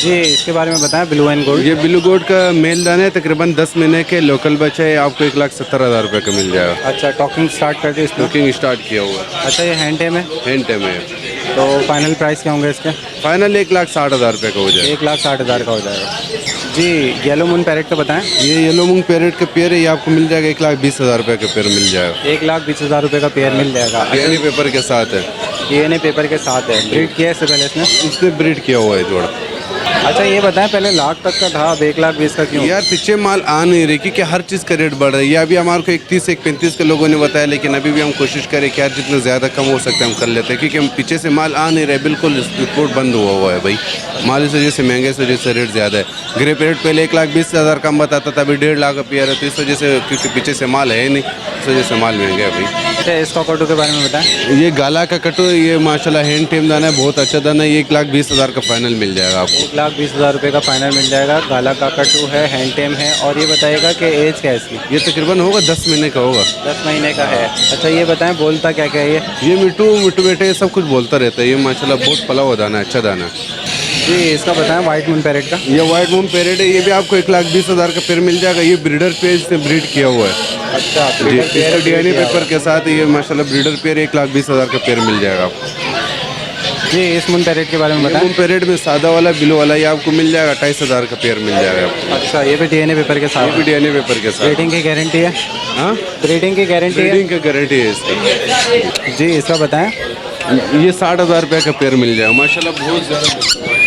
जी, इसके बारे में बताएं। Blue and gold. ये ब्लू गोल्ड का मेल दाना है, तकरीबन 10 महीने के लोकल बच्चा है, आपको 1,70,000 रुपये का मिल जाएगा। अच्छा, टॉकिंग स्टार्ट कर दी इसने? बुकिंग स्टार्ट किया हुआ है। अच्छा, ये हैंड टेम है, हैंड टाइम है। तो फाइनल प्राइस क्या होंगे इसके? फाइनल 1,60,000 रुपये का हो जाएगा। 1,60,000 का हो जाएगा जी। येलो मून पैरेट का बताएं। ये येलो मूंग पैरेट का पेयर है, ये आपको मिल जाएगा 1,20,000 रुपये का पेयर मिल जाएगा। 1,20,000 रुपये का पेयर मिल जाएगा। डीएनए पेपर के साथ है। डीएनए पेपर के साथ है। ब्रीड किया है इससे पहले इसने? इसने ब्रीड किया हुआ है जोड़ा। अच्छा, ये बताएं, पहले लाख तक का था, अब 1,20,000 का क्यों? यार पीछे माल आ नहीं रही, क्योंकि हर चीज़ का रेट बढ़ रहा है। ये अभी हमारे को 31 से 35 के लोगों ने बताया, लेकिन अभी भी हम कोशिश करें कि यार जितना ज़्यादा कम हो सकता है हम कर लेते हैं, क्योंकि हम पीछे से माल आ नहीं रहे, बिल्कुल एक्सपोर्ट बंद हुआ है भाई। माल इस वजह से महंगे, इस वजह से रेट ज़्यादा है। ग्रे पेरेट पहले 1,20,000 कम बताता था, अभी 1.5 लाख का पेयर है, तो इस वजह से, क्योंकि पीछे से माल है नहीं, इस वजह से माल महंगा है भाई। अच्छा, इस कॉकटू के बारे में बताएं। ये गाला का कटो, ये माशाल्लाह हैंड टेम दाना है, बहुत अच्छा दाना है। ये 1,20,000 का फाइनल मिल जाएगा आपको। 1,20,000 रुपये का फाइनल मिल जाएगा। गाला का कटू है, हैंड टेम है। और ये बताइएगा कि एज क्या है इसकी? ये तकरीबन होगा 10 महीने का होगा। 10 महीने का है। अच्छा, ये बताएं, बोलता क्या क्या है ये? मिट्टू बेटे ये सब कुछ बोलता रहता है। ये माशाल्लाह बहुत पला हुआ दाना है, अच्छा दाना है जी। इसका बताएं, वाइट मून पैरेट का। ये वाइट मून पैरेट है, ये भी आपको 1,20,000 का पेयर मिल जाएगा। ये ब्रीडर पेज से ब्रीड किया हुआ है। अच्छा, जी, इसका डीएनए पेपर के साथ ये माशाल्लाह ब्रीडर पेयर 1,20,000 का पेयर मिल जाएगा आपको। जी, इस मून पैरेट के बारे में बताएं। मून पैरेट में सादा वाला बिलो वाला ये आपको मिल जाएगा 2,500 का पेयर मिल जाएगा आपको। अच्छा, ये भी डीएनए पेपर के साथ? ये भी डीएनए पेपर के साथ। ब्रीडिंग की गारंटी है? हाँ, ब्रीडिंग की गारंटी है? ब्रीडिंग का गारंटी है इसका। जी, इसका बताएं। ये 60,000 रुपये का पेयर मिल जाएगा, माशाल्लाह बहुत ज़्यादा।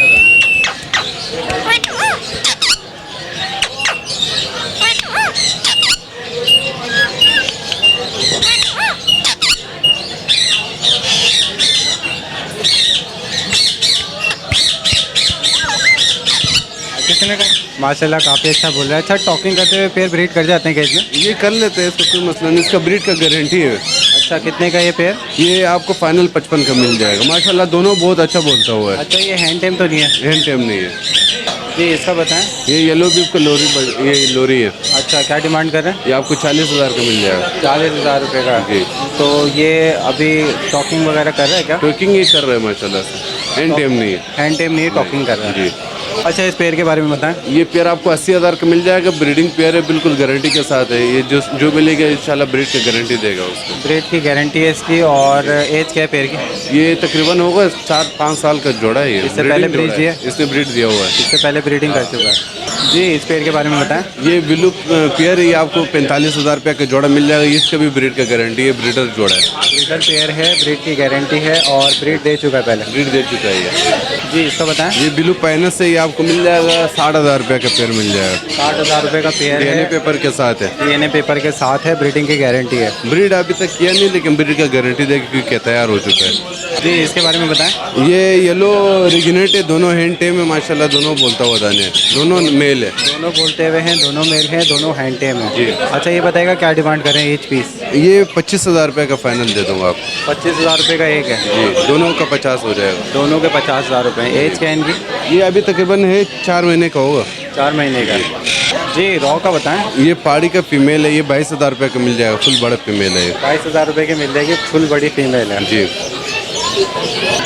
कितने का? माशाल्लाह काफ़ी अच्छा बोल रहा है। अच्छा, टॉकिंग करते हुए पेयर ब्रीड कर जाते हैं केज में? ये कर लेते हैं, इसका कोई मसला नहीं। इसका ब्रीड का गारंटी है। अच्छा, कितने का ये पेयर? ये आपको फाइनल 55 का मिल जाएगा। माशाल्लाह दोनों बहुत अच्छा बोलता हुआ है। अच्छा, ये हैंड टेम तो नहीं है? हैंड टेम नहीं है। जी, इसका बताएं। ये येलो बीफ का ये लोरी है। अच्छा, क्या डिमांड कर रहे हैं? ये आपको 40,000 का मिल जाएगा। 40,000 रुपये का? जी। तो ये अभी टॉकिंग वगैरह कर रहा है क्या? टॉकिंग ये कर रहे हैं माशाल्लाह से। हैंड टेम नहीं है। हैंड टेम नहीं है, टॉकिंग कर रहा है। जी। अच्छा, इस पेयर के बारे में बताएं। ये पेयर आपको 80,000 का मिल जाएगा। ब्रीडिंग पेयर है, बिल्कुल गारंटी के साथ है। ये जो मिलेगा इंशाल्लाह ब्रीड की गारंटी देगा उसको। ब्रीड की गारंटी है इसकी। और एज क्या है पेयर की? ये तकरीबन होगा 4-5 साल का जोड़ा है। ये इससे पहले ब्रीड दिया? इसने ब्रीड दिया हुआ है। इससे पहले ब्रीडिंग कर चुका है जी इस पेड़ के बारे में बताएं। ये ब्लू पेयर ये आपको 45,000 रुपये का जोड़ा मिल जाएगा। इसका भी ब्रीड का गारंटी है, ब्रीडर जोड़ा है। ब्रीडर पेयर है, ब्रीड की गारंटी है और ब्रीड दे चुका है पहले। ब्रीड दे चुका है ये। जी इसका बताएं। ये ब्लू पैनस से ये आपको मिल जाएगा 60,000 रुपये का पेयर मिल जाएगा। 60,000 रुपये का पेयर डीएनए है, पेपर के साथ है। डीएनए पेपर के साथ है, ब्रीडिंग की गारंटी है। ब्रीड अभी तक किया नहीं, लेकिन ब्रीड का गारंटी देगी क्योंकि तैयार हो चुका है। जी इसके बारे में बताएं। ये येलो रिगिनेट है, दोनों हैंड टेम है माशाल्लाह, दोनों बोलता हुआ दाने हैं, दोनों मेल है। दोनों बोलते हुए हैं, दोनों मेल हैं, दोनों हैंड टेम है। जी। अच्छा ये बताएगा क्या डिमांड करें ईच पीस? ये 25,000 रुपये का फाइनल दे दूंगा आपको। 25,000 रुपये का एक है जी, दोनों का 50 हो जाएगा। दोनों के 50,000 रुपये। एज क्या है इनकी? ये अभी तकरीबन है 4 महीने का होगा। 4 महीने का। जी रॉ का बताएं। ये पहाड़ी का फीमेल है, ये 22,000 रुपये का मिल जाएगा। फुल बड़ा फीमेल है ये। 22,000 रुपये की मिल जाएगी, फुल बड़ी फीमेल है। जी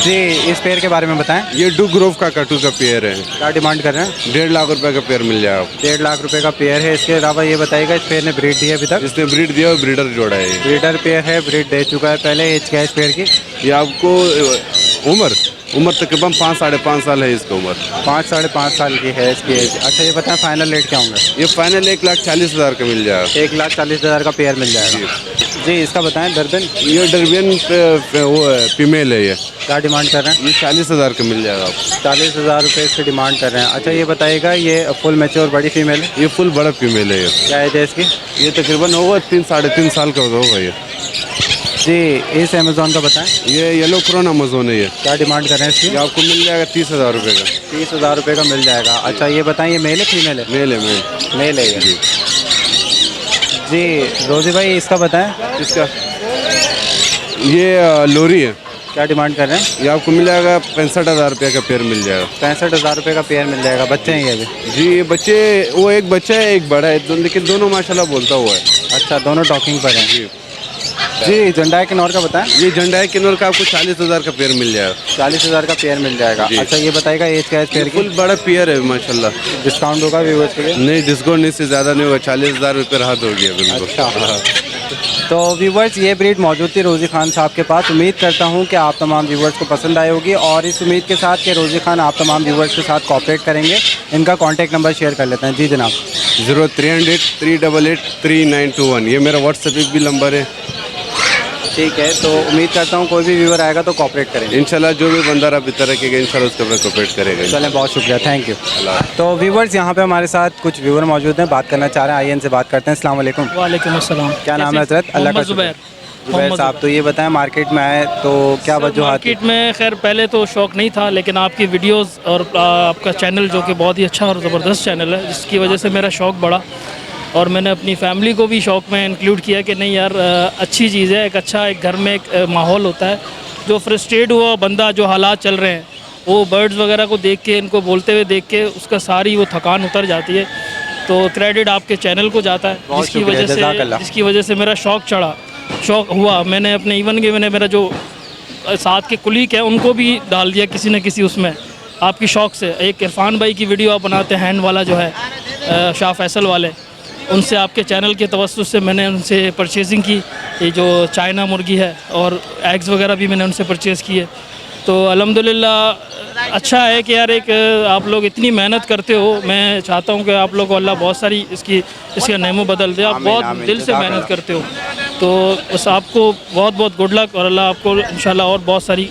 जी इस पेयर के बारे में बताएं। ये डू ग्रोव का कटू का पेयर है। क्या डिमांड कर रहे हैं? 1.5 लाख रुपए का पेयर मिल जाएगा आपको। 1.5 लाख रुपए का पेयर है। इसके अलावा ये बताएगा इस पेयर ने ब्रीड दी है अभी तक? इसने ब्रीड दिया और ब्रीडर जोड़ा है ये। ब्रीडर पेयर है, ब्रीड दे चुका है पहले। एज क्या है इस पेयर की? ये आपको उम्र तकरीबन 5 साढ़े 5 साल है इसकी उम्र। 5 साढ़े 5 साल की है इसकी एज। अच्छा ये बताएं फाइनल रेट क्या होंगे? ये फाइनल 1,40,000 का मिल जाएगा। 1,40,000 का पेयर मिल जाएगा। जी इसका बताएं दर्जन। ये डरबियन वो है, फीमेल है ये। क्या डिमांड कर रहे हैं? ये 40,000 का मिल जाएगा आपको। 40,000 रुपये इसकी डिमांड कर रहे हैं। अच्छा ये बताइएगा ये फुल मैच्योर बड़ी फीमेल है? ये फुल बड़ा फीमेल है ये। क्या एज है इसकी? ये तकरीबन होगा 3 साढ़े 3 साल का होगा ये। जी इस अमेज़ॉन का बताएं। ये येलो क्रोन अमेज़न है ये। क्या डिमांड कर रहे हैं इसकी? ये आपको मिल जाएगा 30,000 रुपये का। 30,000 रुपये का मिल जाएगा। अच्छा ये बताएं ये मेल है फीमेल है? मेल है मेल। मेल है ये। जी जी रोजी भाई इसका बताएं। इसका ये लोरी है। क्या डिमांड कर रहे हैं? ये आपको मिल जाएगा 65,000 रुपये का पेयर मिल जाएगा। 65,000 रुपये का पेयर मिल जाएगा। बच्चे हैं ये भी? जी ये बच्चे, वो एक बच्चा है एक बड़ा है, लेकिन दोनों माशाल्लाह बोलता हुआ है। अच्छा दोनों टॉकिंग पर हैं। जी झंडा किन्नौर का बताएं। ये झंडा है किन्नौर का, आपको 40,000 का पेयर मिल जाएगा। 40,000 का पेयर मिल जाएगा। जी। अच्छा ये बताएगा एज क्या है इस पेयर की? फुल बड़ा पेयर है माशाल्लाह। डिस्काउंट होगा व्यूअर्स के लिए? नहीं डिस्काउंट नहीं, से ज़्यादा नहीं होगा। 40,000 रुपये राहत हो गया बिल्कुल। अच्छा तो व्यूवर्स ये ब्रीड मौजूद थी रोज़ी खान साहब के पास। उम्मीद करता हूँ कि आप तमाम व्यूवर्स को पसंद आई होगी और इस उम्मीद के साथ कि रोज़ी खान आप तमाम व्यूवर्स के साथ कोऑपरेट करेंगे। इनका कॉन्टैक्ट नंबर शेयर कर लेते हैं। जी जनाब। 0300 388 3921 ये मेरा व्हाट्सएप भी नंबर है। ठीक है तो उम्मीद करता हूँ कोई भी व्यूवर आएगा तो कोऑपरेट करेंगे इंशाल्लाह। जो भी बंदा आप इतना रखेगा इंशाल्लाह उसके ऊपर कोऑपरेट करेगा। चलें बहुत शुक्रिया, थैंक यू। तो व्यूवर्स यहाँ पे हमारे साथ कुछ व्यूवर मौजूद हैं, बात करना चाह रहे हैं। आइए इनसे बात करते हैं। अस्सलाम वालेकुम। वालेकुम अस्सलाम। क्या नाम है हजरत? अल्लाह का ज़ुबैर। ज़ुबैर साहब तो ये बताएं मार्केट में आए तो क्या वजूहात? मार्केट में खैर पहले तो शौक़ नहीं था, लेकिन आपकी वीडियोस और आपका चैनल जो कि बहुत ही अच्छा और ज़बरदस्त चैनल है, जिसकी वजह से मेरा शौक़ बढ़ा और मैंने अपनी फैमिली को भी शौक़ में इंक्लूड किया कि नहीं यार अच्छी चीज़ है। एक अच्छा एक घर में एक माहौल होता है। जो फ्रस्ट्रेट हुआ बंदा, जो हालात चल रहे हैं, वो बर्ड्स वगैरह को देख के, इनको बोलते हुए देख के उसका सारी वो थकान उतर जाती है। तो क्रेडिट आपके चैनल को जाता है, जिसकी वजह से मेरा शौक़ हुआ। मैंने अपने इवन के मैंने मेरा जो साथ के कुलीग है उनको भी डाल दिया किसी न किसी उसमें आपकी शौक़ से। एक इरफान भाई की वीडियो आप बनाते हैं हैंड वाला जो है, शाह फैसल वाले, उनसे आपके चैनल के तवस्सुस से मैंने उनसे परचेजिंग की। ये जो चाइना मुर्गी है और एग्स वगैरह भी मैंने उनसे परचेज़ किए। तो अल्हम्दुलिल्लाह अच्छा है कि यार एक आप लोग इतनी मेहनत करते हो। मैं चाहता हूँ कि आप लोग को अल्लाह बहुत सारी इसका नेमो बदल दे। आप बहुत दिल से मेहनत करते हो, तो बस आपको बहुत बहुत गुड लक और अल्लाह आपको इंशाल्लाह और बहुत सारी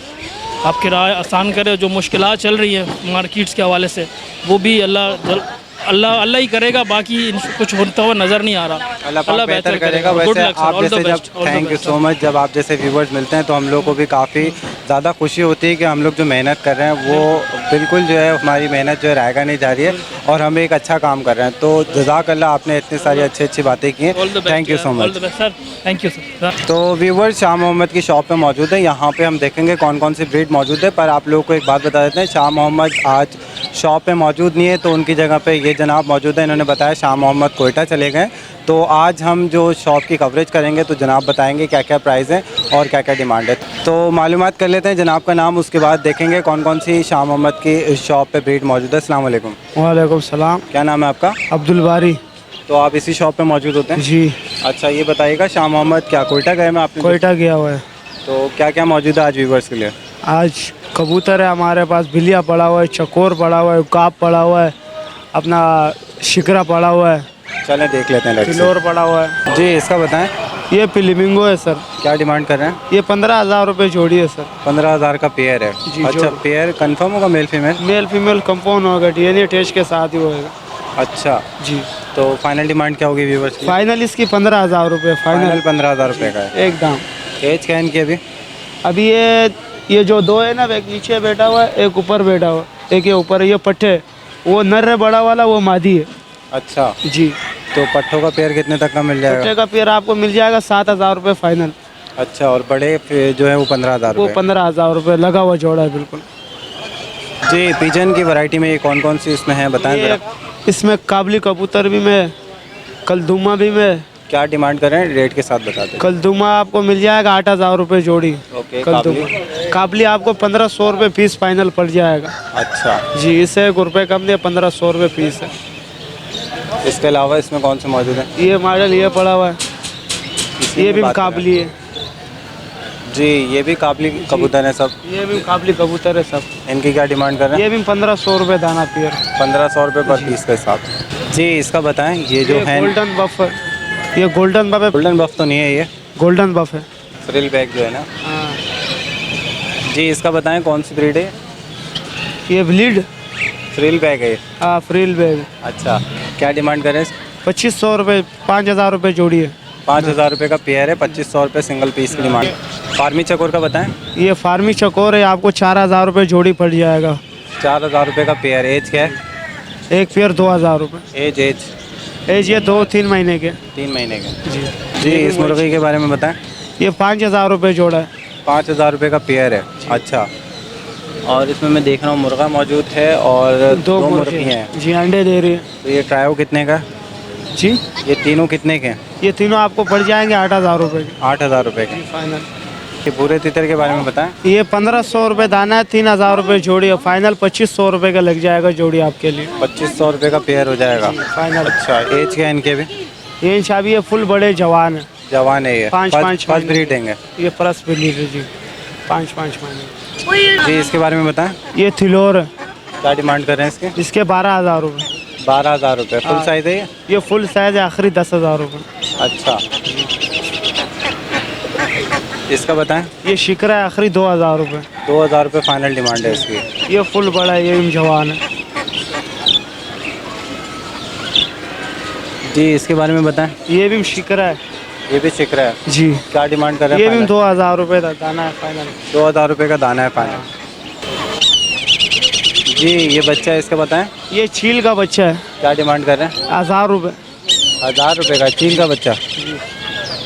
आपकी राह आसान करे। जो मुश्किलात चल रही हैं मार्केट्स के हवाले से वो भी अल्लाह ही करेगा, बाकी कुछ होता हुआ नज़र नहीं आ रहा। अल्लाह बेहतर करेगा। वैसे आप जैसे जब थैंक यू सो मच, जब आप जैसे व्यूवर्स मिलते हैं तो हम लोग को भी काफ़ी ज़्यादा खुशी होती है कि हम लोग जो मेहनत कर रहे हैं वो बिल्कुल जो है हमारी मेहनत जो है रायगा नहीं जा रही है और हम एक अच्छा काम कर रहे हैं। तो जज़ाकल्लाह, आपने इतनी सारी अच्छी बातें की हैं। Thank you so much sir. Thank you sir. तो व्यूवर्स शाह मोहम्मद की शॉप पे मौजूद है। यहाँ पे हम देखेंगे कौन कौन सी ब्रीड मौजूद है। पर आप लोगों को एक बात बता देते हैं, शाह मोहम्मद आज शॉप पे मौजूद नहीं है, तो उनकी जगह पे ये जनाब मौजूद है। इन्होंने बताया शाह मोहम्मद कोयटा चले गए। तो आज हम जो शॉप की कवरेज करेंगे तो जनाब बताएंगे क्या क्या प्राइस है और क्या क्या डिमांड है। तो मालूमात कर लेते हैं जनाब का नाम, उसके बाद देखेंगे कौन कौन सी शाह मोहम्मद की शॉप पे ब्रीड मौजूद है। अस्सलाम वालेकुम। वालेकुम सलाम। क्या नाम है आपका? अब्दुल बारी। तो आप इसी शॉप पे मौजूद होते हैं? जी। अच्छा ये बताइएगा शाह मोहम्मद क्या कोयटा गए में आपने? कोयटा गया हुआ है। तो क्या क्या मौजूद है आज व्यूवर्स के लिए? आज कबूतर है हमारे पास, बिल्लिया पड़ा हुआ है, चकोर पड़ा हुआ है, उकाब पड़ा हुआ है, अपना शिकरा पड़ा हुआ है, चलें देख लेते हैं लड़के फिलोर पड़ा हुआ है। जी। इसका बताएं ये फिलिमिंगो है सर, क्या डिमांड कर रहे हैं? ये 15,000 रुपये जोड़ी है सर। 15,000 का पेयर है। जी, अच्छा, जोड़ी। पेयर कंफर्म होगा male female? Male female compound होगा, डीएनए टेस्ट के साथ ही होएगा। अच्छा जी। तो फाइनल डिमांड क्या होगी व्यूवर्स की? फाइनल इसकी 15,000 रुपये फाइनल फाइनल 15,000 रुपये का है। एकदम। एज क्या है इनकी अभी? अभी ये जो दो है ना, एक नीचे बैठा हुआ है, एक ऊपर बैठा हुआ है, एक ये ऊपर है। ये पट्टे, वो नर है बड़ा वाला, वो मादी है। अच्छा, जी। तो पट्ठों का पेयर कितने तक का मिल पट्टे जाएगा? का पेयर आपको मिल जाएगा 7,000 रुपये फाइनल। अच्छा, और बड़े जो है वो 15,000 वो रुपये। 15,000 रुपये लगा हुआ जोड़ा है बिल्कुल। जी। पिजन की वैरायटी में ये कौन कौन सी इसमें है बताएं ये जरा। इसमें काबली कबूतर भी में, कलदुमा भी में। क्या डिमांड कर रहे हैं, रेट के साथ बता दें। कलदुमा आपको मिल जाएगा 8,000 रुपये जोड़ी। ओके। कलदुमा काबली आपको 1,500 रुपये पीस फाइनल पड़ जाएगा। अच्छा जी, इससे 1 रुपये कम दिया, 1,500 रुपये पीस है। इसके अलावा इसमें कौन से मौजूद हैं? ये मॉडल ये पड़ा हुआ है, इसी ये में भी बात करें। काबली है। जी, ये भी काबली कबूतर है सब। ये भी काबली कबूतर है सब। इनकी क्या डिमांड कर रहे हैं? ये भी 1,500 रुपये दाना पेयर। 1500 रुपये पर पीस के हिसाब। जी। इसका बताएं, ये जो है गोल्डन बफ है, ये गोल्डन बफ है। गोल्डन बफ तो नहीं है, ये गोल्डन बफ है। फ्रिल बैग जो है ना। हाँ। जी। इसका बताएं कौन सी ब्रीड है? ये ब्लीड, फ्रिल बैग है ये। हाँ फ्रील बैग। अच्छा, क्या डिमांड कर रहे हैं? 2,500 रुपये, 5,000 रुपये जोड़ी है। 5,000 रुपये का पेयर है, 2,500 रुपये सिंगल पीस की डिमांड। फार्मी चकोर का बताएं। ये फार्मी चकोर है, आपको 4,000 रुपये जोड़ी पड़ जाएगा। 4,000 रुपये का पेयर। एज क्या है? एक पेयर 2,000 रुपये। एज एज ये 2-3 महीने के। 3 महीने के। जी। जी। इस मुर्गी के बारे में बताएं। ये 5,000 रुपये जोड़ा है। 5,000 रुपये का पेयर है। अच्छा, और इसमें मैं देख रहा हूँ मुर्गा मौजूद है और 2 मुर्गी हैं। जी, अंडे दे रही है। तो ये ट्रायो कितने का? जी, ये तीनों कितने के हैं? ये तीनों आपको पड़ जाएंगे 8,000 रुपये के 8,000 रुपये के। फाइनल। ये पूरे तितर के बारे में बताएं। ये 1,500 रुपये दाना है, 3,000 रुपये जोड़ी है। फाइनल 2,500 रुपये का लग जाएगा जोड़ी आपके लिए। 2,500 रुपये का पेयर हो जाएगा। फाइनल। अच्छा, एज क्या है इनके भी? ये इंशाबी ये फुल बड़े जवान है। जवान है ये। 5 फर्स्ट ब्रीड देंगे। ये प्लस ब्रीड है जी, 5 महीने। जी। इसके बारे में बताएं। ये थिलोर है, क्या डिमांड कर रहे हैं इसके? इसके 12,000 रुपये। 12,000 रुपये। फुल साइज है ये? ये फुल साइज है, आखिरी 10,000 रुपये। अच्छा। इसका बताएं। ये शिकरा है, आखिरी 2,000 रुपये। 2,000 रुपये फाइनल डिमांड है इसकी। ये फुल बड़ा है, ये भी जवान है। जी। इसके बारे में बताएं। ये भी शिकरा है। ये भी शिकरा है। जी। क्या डिमांड कर रहे ये हैं? भी 2,000 रुपये का दाना है फाइनल। 2,000 रुपये का दाना है फाइनल। जी। ये बच्चा है, इसका बताएं। ये चील का बच्चा है, क्या डिमांड कर रहे हैं? 1,000 रुपये। 1,000 रुपये का चील का बच्चा।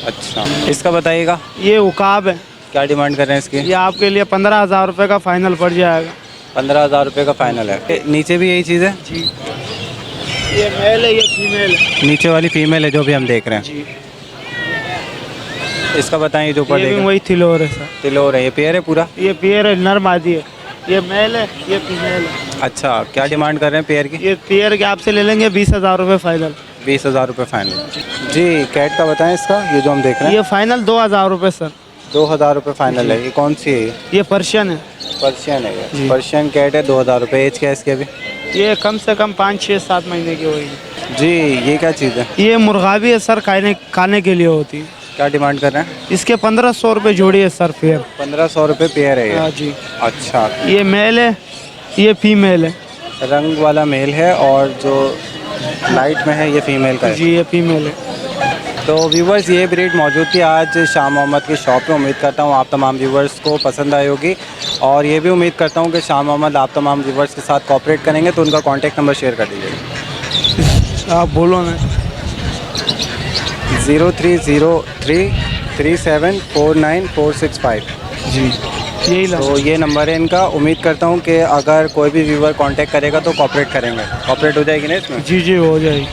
अच्छा। इसका बताइएगा। ये उकाब है, क्या डिमांड कर रहे हैं इसकी? ये आपके लिए 15,000 रुपये का फाइनल पड़ जाएगा। 15,000 रुपये का फाइनल है। नीचे भी यही चीज़ है? जी। ये मेल है, ये फीमेल है। नीचे वाली फीमेल है जो भी हम देख रहे हैं। जी। इसका बताएं, ये जो ऊपर ये भी देख वही थिलोर है सर। तिलोर है। ये पेयर है पूरा? ये पेयर है, नर मादी है। ये मेल है, ये फीमेल है। अच्छा, क्या डिमांड कर रहे हैं पेयर की? ये पेयर के आपसे ले लेंगे 20,000 रुपये फाइनल। 20,000 रुपये फाइनल। जी। कैट का बताएं इसका, ये जो हम देख रहे हैं। ये फाइनल 2,000 रुपये सर। 2,000 रुपये फाइनल है। ये कौन सी है? ये पर्शियन है। पर्शियन है ये। जी। पर्शियन कैट है, 2,000 रुपये। एज क्या है इसकी अभी? ये कम से कम 5-6-7 महीने की होगी। जी। ये क्या चीज़ है? ये मुर्गा भी है सर, खाने के लिए होती है। क्या डिमांड कर रहे हैं? इसके 1,500 रुपये जोड़ी है सर पेयर। 1,500 रुपये पेयर है हाँ ये। जी। अच्छा। ये मेल है, ये फीमेल है। रंग वाला मेल है और जो लाइट में है ये फीमेल का है। जी, ये फीमेल है। तो व्यूवर्स, ये ब्रीड मौजूद थी आज शाह मोहम्मद की शॉप पे। उम्मीद करता हूँ आप तमाम व्यूवर्स को पसंद आई होगी और ये भी उम्मीद करता हूँ कि शाह मोहम्मद आप तमाम व्यूवर्स के साथ कोऑपरेट करेंगे। तो उनका कॉन्टैक्ट नंबर शेयर कर दीजिएगा। आप बोलो ना। 0303374945। जी, यही ला। तो ये नंबर है इनका। उम्मीद करता हूँ कि अगर कोई भी व्यूवर कांटेक्ट करेगा तो कोऑपरेट करेंगे। कोऑपरेट हो जाएगी ना इसमें? जी जी, हो जाएगी।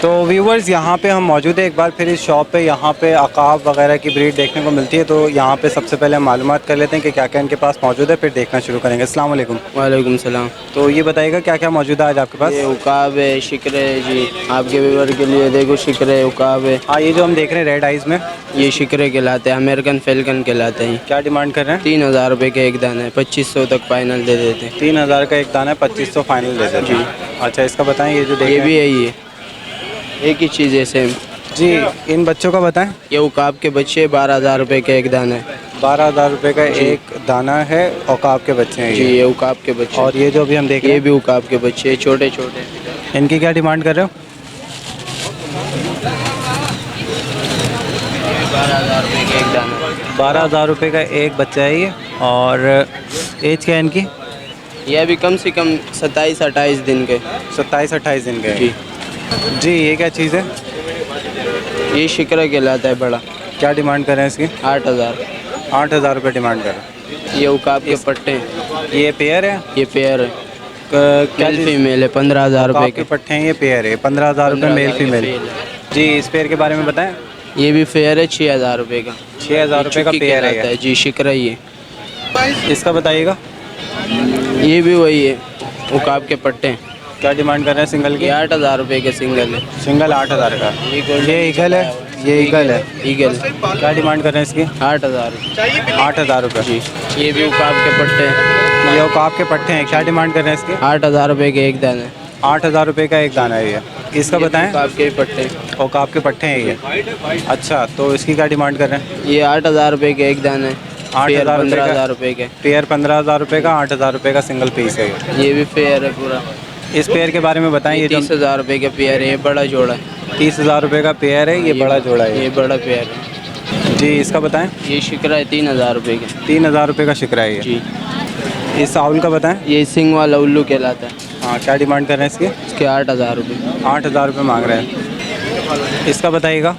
तो व्यूवर्स यहाँ पे हम मौजूद है एक बार फिर इस शॉप पे। यहाँ पे अकाब वगैरह की ब्रीड देखने को मिलती है, तो यहाँ पे सबसे पहले हम मालूमात कर लेते हैं कि क्या क्या इनके पास मौजूद है, फिर देखना शुरू करेंगे। अस्सलाम वालेकुम। वालेकुम सलाम। तो ये बताइएगा क्या क्या मौजूद है आज आपके पास? ये उकाब है, शिकर है जी, आपके व्यूवर के लिए देखो शिकर है, उकाब है। हाँ, ये जो हम देख रहे हैं रेड आइज़ में, ये शिकरे कहलाते हैं, अमेरिकन फेल्कन कहलाते हैं। क्या डिमांड कर रहे हैं? 3000 रुपये का एक दाना है, 2500 तक फाइनल दे देते हैं। 3000 का एक दाना है, 2500 फाइनल दे देते हैं। अच्छा, इसका बताएं ये जो देख ये रहे भी हैं? यही है, एक ही चीज़ है सेम जी। इन बच्चों का बताएं? ये उकाब के बच्चे 12000 रुपये का एक दाना है। 12000 रुपये का एक दाना है, औकाब के बच्चे हैं जी, ये उकाब के बच्चे। और ये जो अभी हम देख रहे ये हैं भी उकाब के बच्चे छोटे छोटे। इनकी क्या डिमांड कर रहे हो? 12000 रुपये का एक दाना। 12000 रुपये का एक बच्चा है ये। और एज क्या है इनकी? ये अभी कम से कम 27-28 दिन के। 27-28 दिन के जी। जी, ये क्या चीज़ है? ये शिकरा कहलाता है बड़ा। क्या डिमांड कर रहे हैं इसकी? 8000। 8000 रुपये डिमांड कर रहे हैं। ये उकाब के पट्टे हैं। ये पेयर है? ये पेयर है, क्या मेल फीमेल है। 15000 रुपये के पट्टे हैं, ये पेयर है। 15000 रुपये मेल फीमेल। जी, इस पेयर के बारे में बताएं। ये भी फेयर है 6000 रुपये का। 6000 रुपये का पेयर है जी, शिकरा ही है। इसका बताइएगा। ये भी वही है, उकाब के पट्टे हैं। क्या डिमांड कर रहे हैं सिंगल की? ये 8000 रुपये के सिंगल है। सिंगल 8000 का। ये ईगल है? ये ईगल है। ईगल। क्या डिमांड कर रहे हैं इसकी? 8000। 8000 रुपये। जी, ये भी उकाब के पट्टे हैं। ये औकाब के पट्टे हैं। क्या डिमांड कर रहे हैं इसके? 8000 रुपये के एक दाना है। 8000 रुपये का एक दाना है ये। इसका बताएं। उकाब के पट्टे हैं। औकाब के पट्टे हैं ये। अच्छा, तो इसकी क्या डिमांड कर रहे हैं? ये 8000 रुपये के एक दाना है। 8000 15,000 रुपये के। पेयर 15000 रुपये का, 8000 रुपये का सिंगल पीस है ये। ये भी फेयर है पूरा। इस पेयर के बारे में बताएं। ये 30,000 रुपये का पेयर है, ये बड़ा जोड़ा है। 30,000 रुपये का पेयर है, ये बड़ा जोड़ा है। ये बड़ा पेयर है जी। इसका बताएं। ये शिकरा है 3000 रुपये का। 3000 रुपये का शिकरा है ये। जी। इस आउल का बताएं। ये सिंग वाला उल्लू कहलाता है। हाँ, क्या डिमांड कर रहे हैं इसकी? इसके 8000 रुपये। 8000 रुपये मांग रहे हैं। इसका बताइएगा।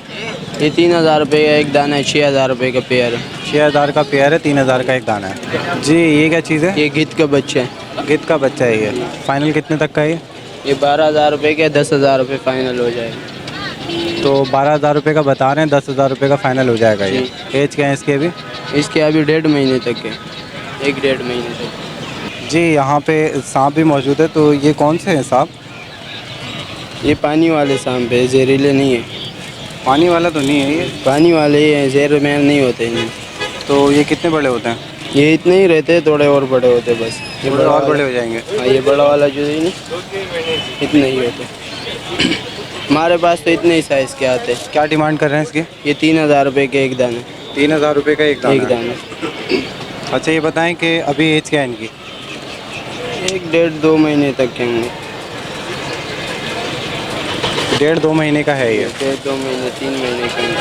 ये 3000 रुपये का एक दाना है, 6000 रुपये का पेयर है। 6000 का पेयर है, 3000 का एक दाना है। जी, ये क्या चीज़ है? ये गिद्ध का बच्चा है। गिद्ध का बच्चा है ये। फाइनल कितने तक का है ये 12000 रुपये का, 10,000 रुपये फाइनल हो जाएगा। तो 12000 रुपये का बता रहे हैं, 10,000 रुपये का फाइनल हो जाएगा ये। एज क्या है इसकी अभी? इसके अभी 1.5 महीने तक है, 1-1.5 महीने तक। जी, यहाँ पे सांप भी मौजूद है। तो ये कौन से हैं सांप? ये पानी वाले सांप है, जहरीले नहीं है। पानी वाला तो नहीं है ये? पानी वाले ही हैं, जहर में नहीं होते हैं। तो ये कितने बड़े होते हैं? ये इतने ही रहते हैं, थोड़े और बड़े होते हैं बस। ये थोड़े और बड़े हो जाएंगे। हाँ, ये बड़ा वाला जो है ना, इतने ही होते। हमारे पास तो इतने ही साइज़ के आते हैं। क्या डिमांड कर रहे हैं इसकी? ये 3000 रुपये के एक दाने। 3000 रुपये का एक दाना? एक दाना। अच्छा, ये बताएं कि अभी एज क्या है इनकी? 1-1.5-2 महीने तक के होंगे। 1.5-2 महीने का है ये। 1-2 महीने 3 महीने के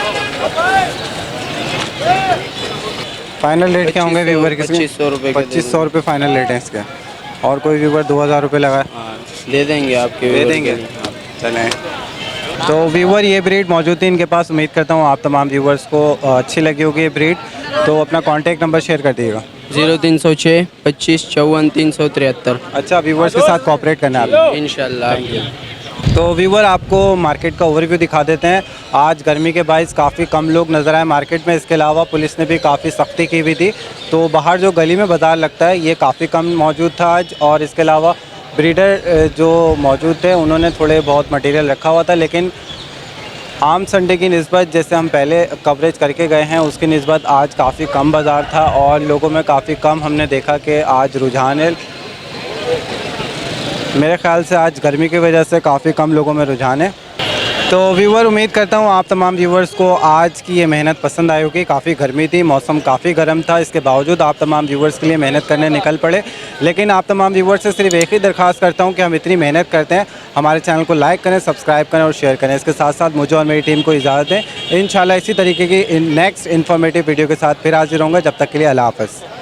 फाइनल रेट क्या होंगे व्यूवर के? 2500 रुपये। 2500 रुपये फाइनल रेट है इसके। और कोई व्यूवर 2000 रुपये लगा? हाँ, दे देंगे आपके। दे देंगे। चलें। तो व्यूवर ये ब्रीड मौजूद थी इनके पास। उम्मीद करता हूँ आप तमाम व्यूवर्स को अच्छी लगी होगी ये ब्रीड। तो अपना कॉन्टैक्ट नंबर शेयर कर दीजिएगा। 0306 25 54 373। अच्छा, व्यूवर्स के साथ कोऑपरेट करना है आप इंशाल्लाह। तो व्यूवर आपको मार्केट का ओवरव्यू दिखा देते हैं। आज गर्मी के बायस काफ़ी कम लोग नज़र आए मार्केट में। इसके अलावा पुलिस ने भी काफ़ी सख्ती की हुई थी। तो बाहर जो गली में बाज़ार लगता है ये काफ़ी कम मौजूद था आज। और इसके अलावा ब्रीडर जो मौजूद थे उन्होंने थोड़े बहुत मटेरियल रखा हुआ था, लेकिन आम संडे की निस्बत जैसे हम पहले कवरेज करके गए हैं उसकी निस्बत आज काफ़ी कम बाज़ार था और लोगों में काफ़ी कम हमने देखा कि आज रुझान है। मेरे ख़्याल से आज गर्मी की वजह से काफ़ी कम लोगों में रुझान है। तो व्यूवर, उम्मीद करता हूँ आप तमाम व्यूवर्स को आज की ये मेहनत पसंद आई होगी। काफ़ी गर्मी थी, मौसम काफ़ी गर्म था, इसके बावजूद आप तमाम व्यूवर्स के लिए मेहनत करने निकल पड़े। लेकिन आप तमाम व्यूवर्स से सिर्फ एक ही दरख्वास्त करता हूँ कि हम इतनी मेहनत करते हैं, हमारे चैनल को लाइक करें, सब्सक्राइब करें और शेयर करें। इसके साथ साथ मुझे और मेरी टीम को इजाज़त दें। इंशाल्लाह इसी तरीके की नेक्स्ट इन्फॉर्मेटिव वीडियो के साथ फिर हाजिर होंगे। जब तक के लिए अल्लाह हाफ़िज़।